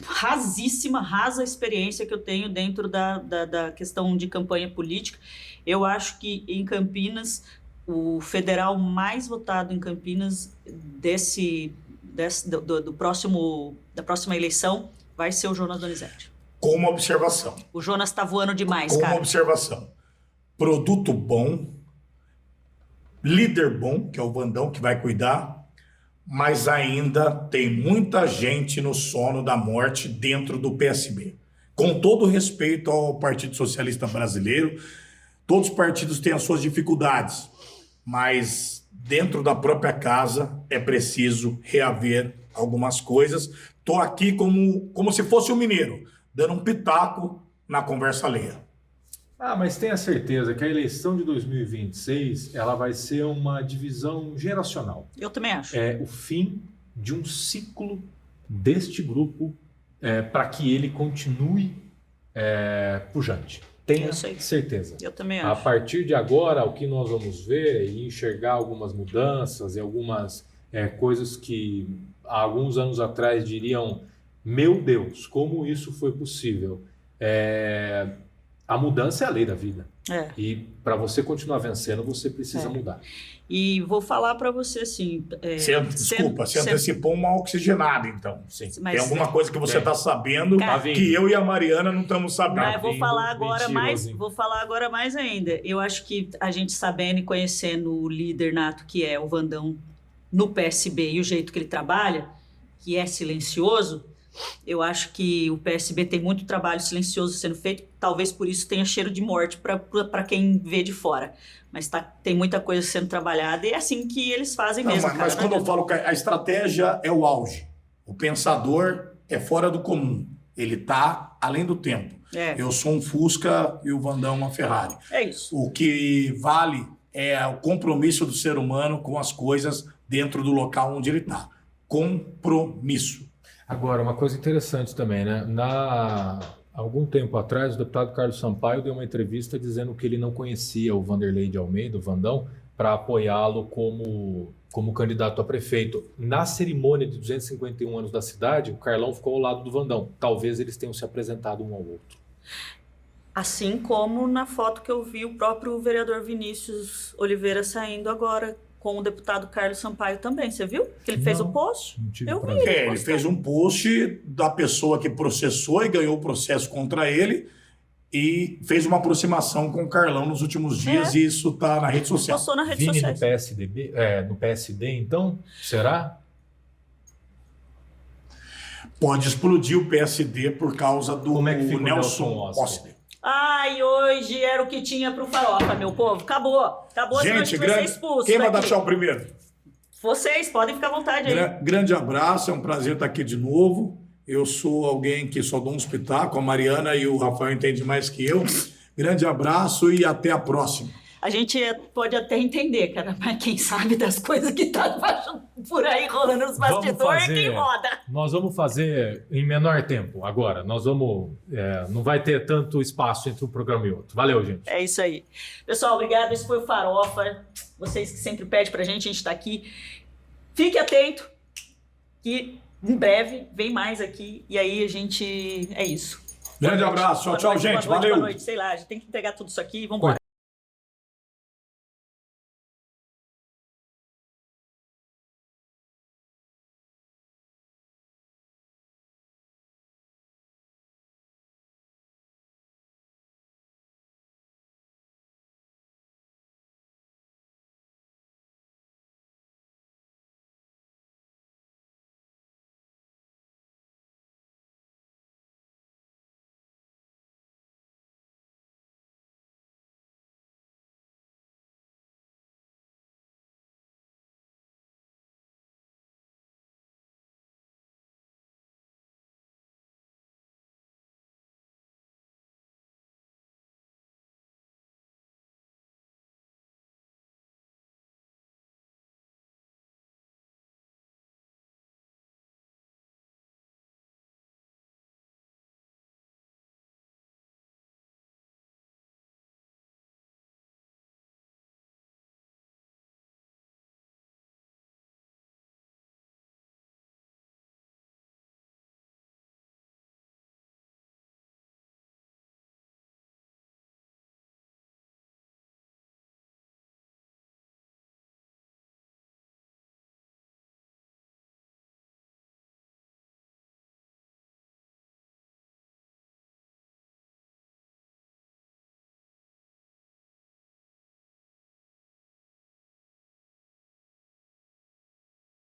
rasa experiência que eu tenho dentro da questão de campanha política, eu acho que em Campinas, o federal mais votado em Campinas da próxima eleição vai ser o Jonas Donizete. Com uma observação. O Jonas tá voando demais, Com cara. uma observação. Produto bom, líder bom, que é o Vandão que vai cuidar, mas ainda tem muita gente no sono da morte dentro do PSB. Com todo respeito ao Partido Socialista Brasileiro, todos os partidos têm as suas dificuldades, mas dentro da própria casa é preciso reaver algumas coisas. Estou aqui como se fosse um mineiro, dando um pitaco na conversa alheia. Mas tenha certeza que a eleição de 2026 ela vai ser uma divisão geracional. Eu também acho. É o fim de um ciclo deste grupo para que ele continue pujante. Tenha certeza. Eu também A acho. partir de agora, o que nós vamos ver e enxergar algumas mudanças e algumas coisas que há alguns anos atrás diriam: meu Deus, como isso foi possível? A mudança é a lei da vida. E para você continuar vencendo, você precisa mudar. E vou falar para você assim... Você antecipou uma oxigenada, então. Sim. Tem alguma coisa que você está sabendo que eu e a Mariana não estamos sabendo. Mas vou falar agora mais ainda. Eu acho que a gente sabendo e conhecendo o líder nato que é o Vandão no PSB e o jeito que ele trabalha, que é silencioso, eu acho que o PSB tem muito trabalho silencioso sendo feito, talvez por isso tenha cheiro de morte para quem vê de fora. Mas tem muita coisa sendo trabalhada e é assim que eles fazem mesmo. Mas quando eu falo que a estratégia é o auge, o pensador é fora do comum, ele está além do tempo. Eu sou um Fusca e o Vandão uma Ferrari. É isso. O que vale é o compromisso do ser humano com as coisas dentro do local onde ele está. Compromisso. Agora, uma coisa interessante também, né? Algum tempo atrás, o deputado Carlos Sampaio deu uma entrevista dizendo que ele não conhecia o Vanderlei de Almeida, o Vandão, para apoiá-lo como candidato a prefeito. Na cerimônia de 251 anos da cidade, o Carlão ficou ao lado do Vandão. Talvez eles tenham se apresentado um ao outro. Assim como na foto que eu vi o próprio vereador Vinícius Oliveira saindo agora com o deputado Carlos Sampaio também. Você viu? Que ele fez o post? Eu vi. Ele fez um post da pessoa que processou e ganhou o processo contra ele e fez uma aproximação com o Carlão nos últimos dias e isso está na rede social. Postou na rede Vini social. no PSD, então? Será? Pode explodir o PSD por causa do Como é que fica o Nelson Osler? Osler. Ai, hoje era o que tinha pro Farofa, meu povo. Acabou. Acabou, senão a Gente, gente vai ser expulso quem vai dar daqui. tchau primeiro? Vocês podem ficar à vontade aí. Grande abraço, é um prazer estar aqui de novo. Eu sou alguém que só dou um espetáculo, a Mariana e o Rafael entendem mais que eu. Grande abraço e até a próxima. A gente pode até entender, cara, mas quem sabe das coisas que tá por aí rolando nos bastidores é quem roda. Nós vamos fazer em menor tempo agora. Nós vamos. Não vai ter tanto espaço entre um programa e outro. Valeu, gente. É isso aí. Pessoal, obrigado. Esse foi o Farofa. Vocês que sempre pedem pra gente está aqui. Fique atento, que em breve vem mais aqui. E aí a gente. É isso. Grande abraço. Tchau, gente. Valeu. Boa noite, sei lá. A gente tem que entregar tudo isso aqui e vamos embora.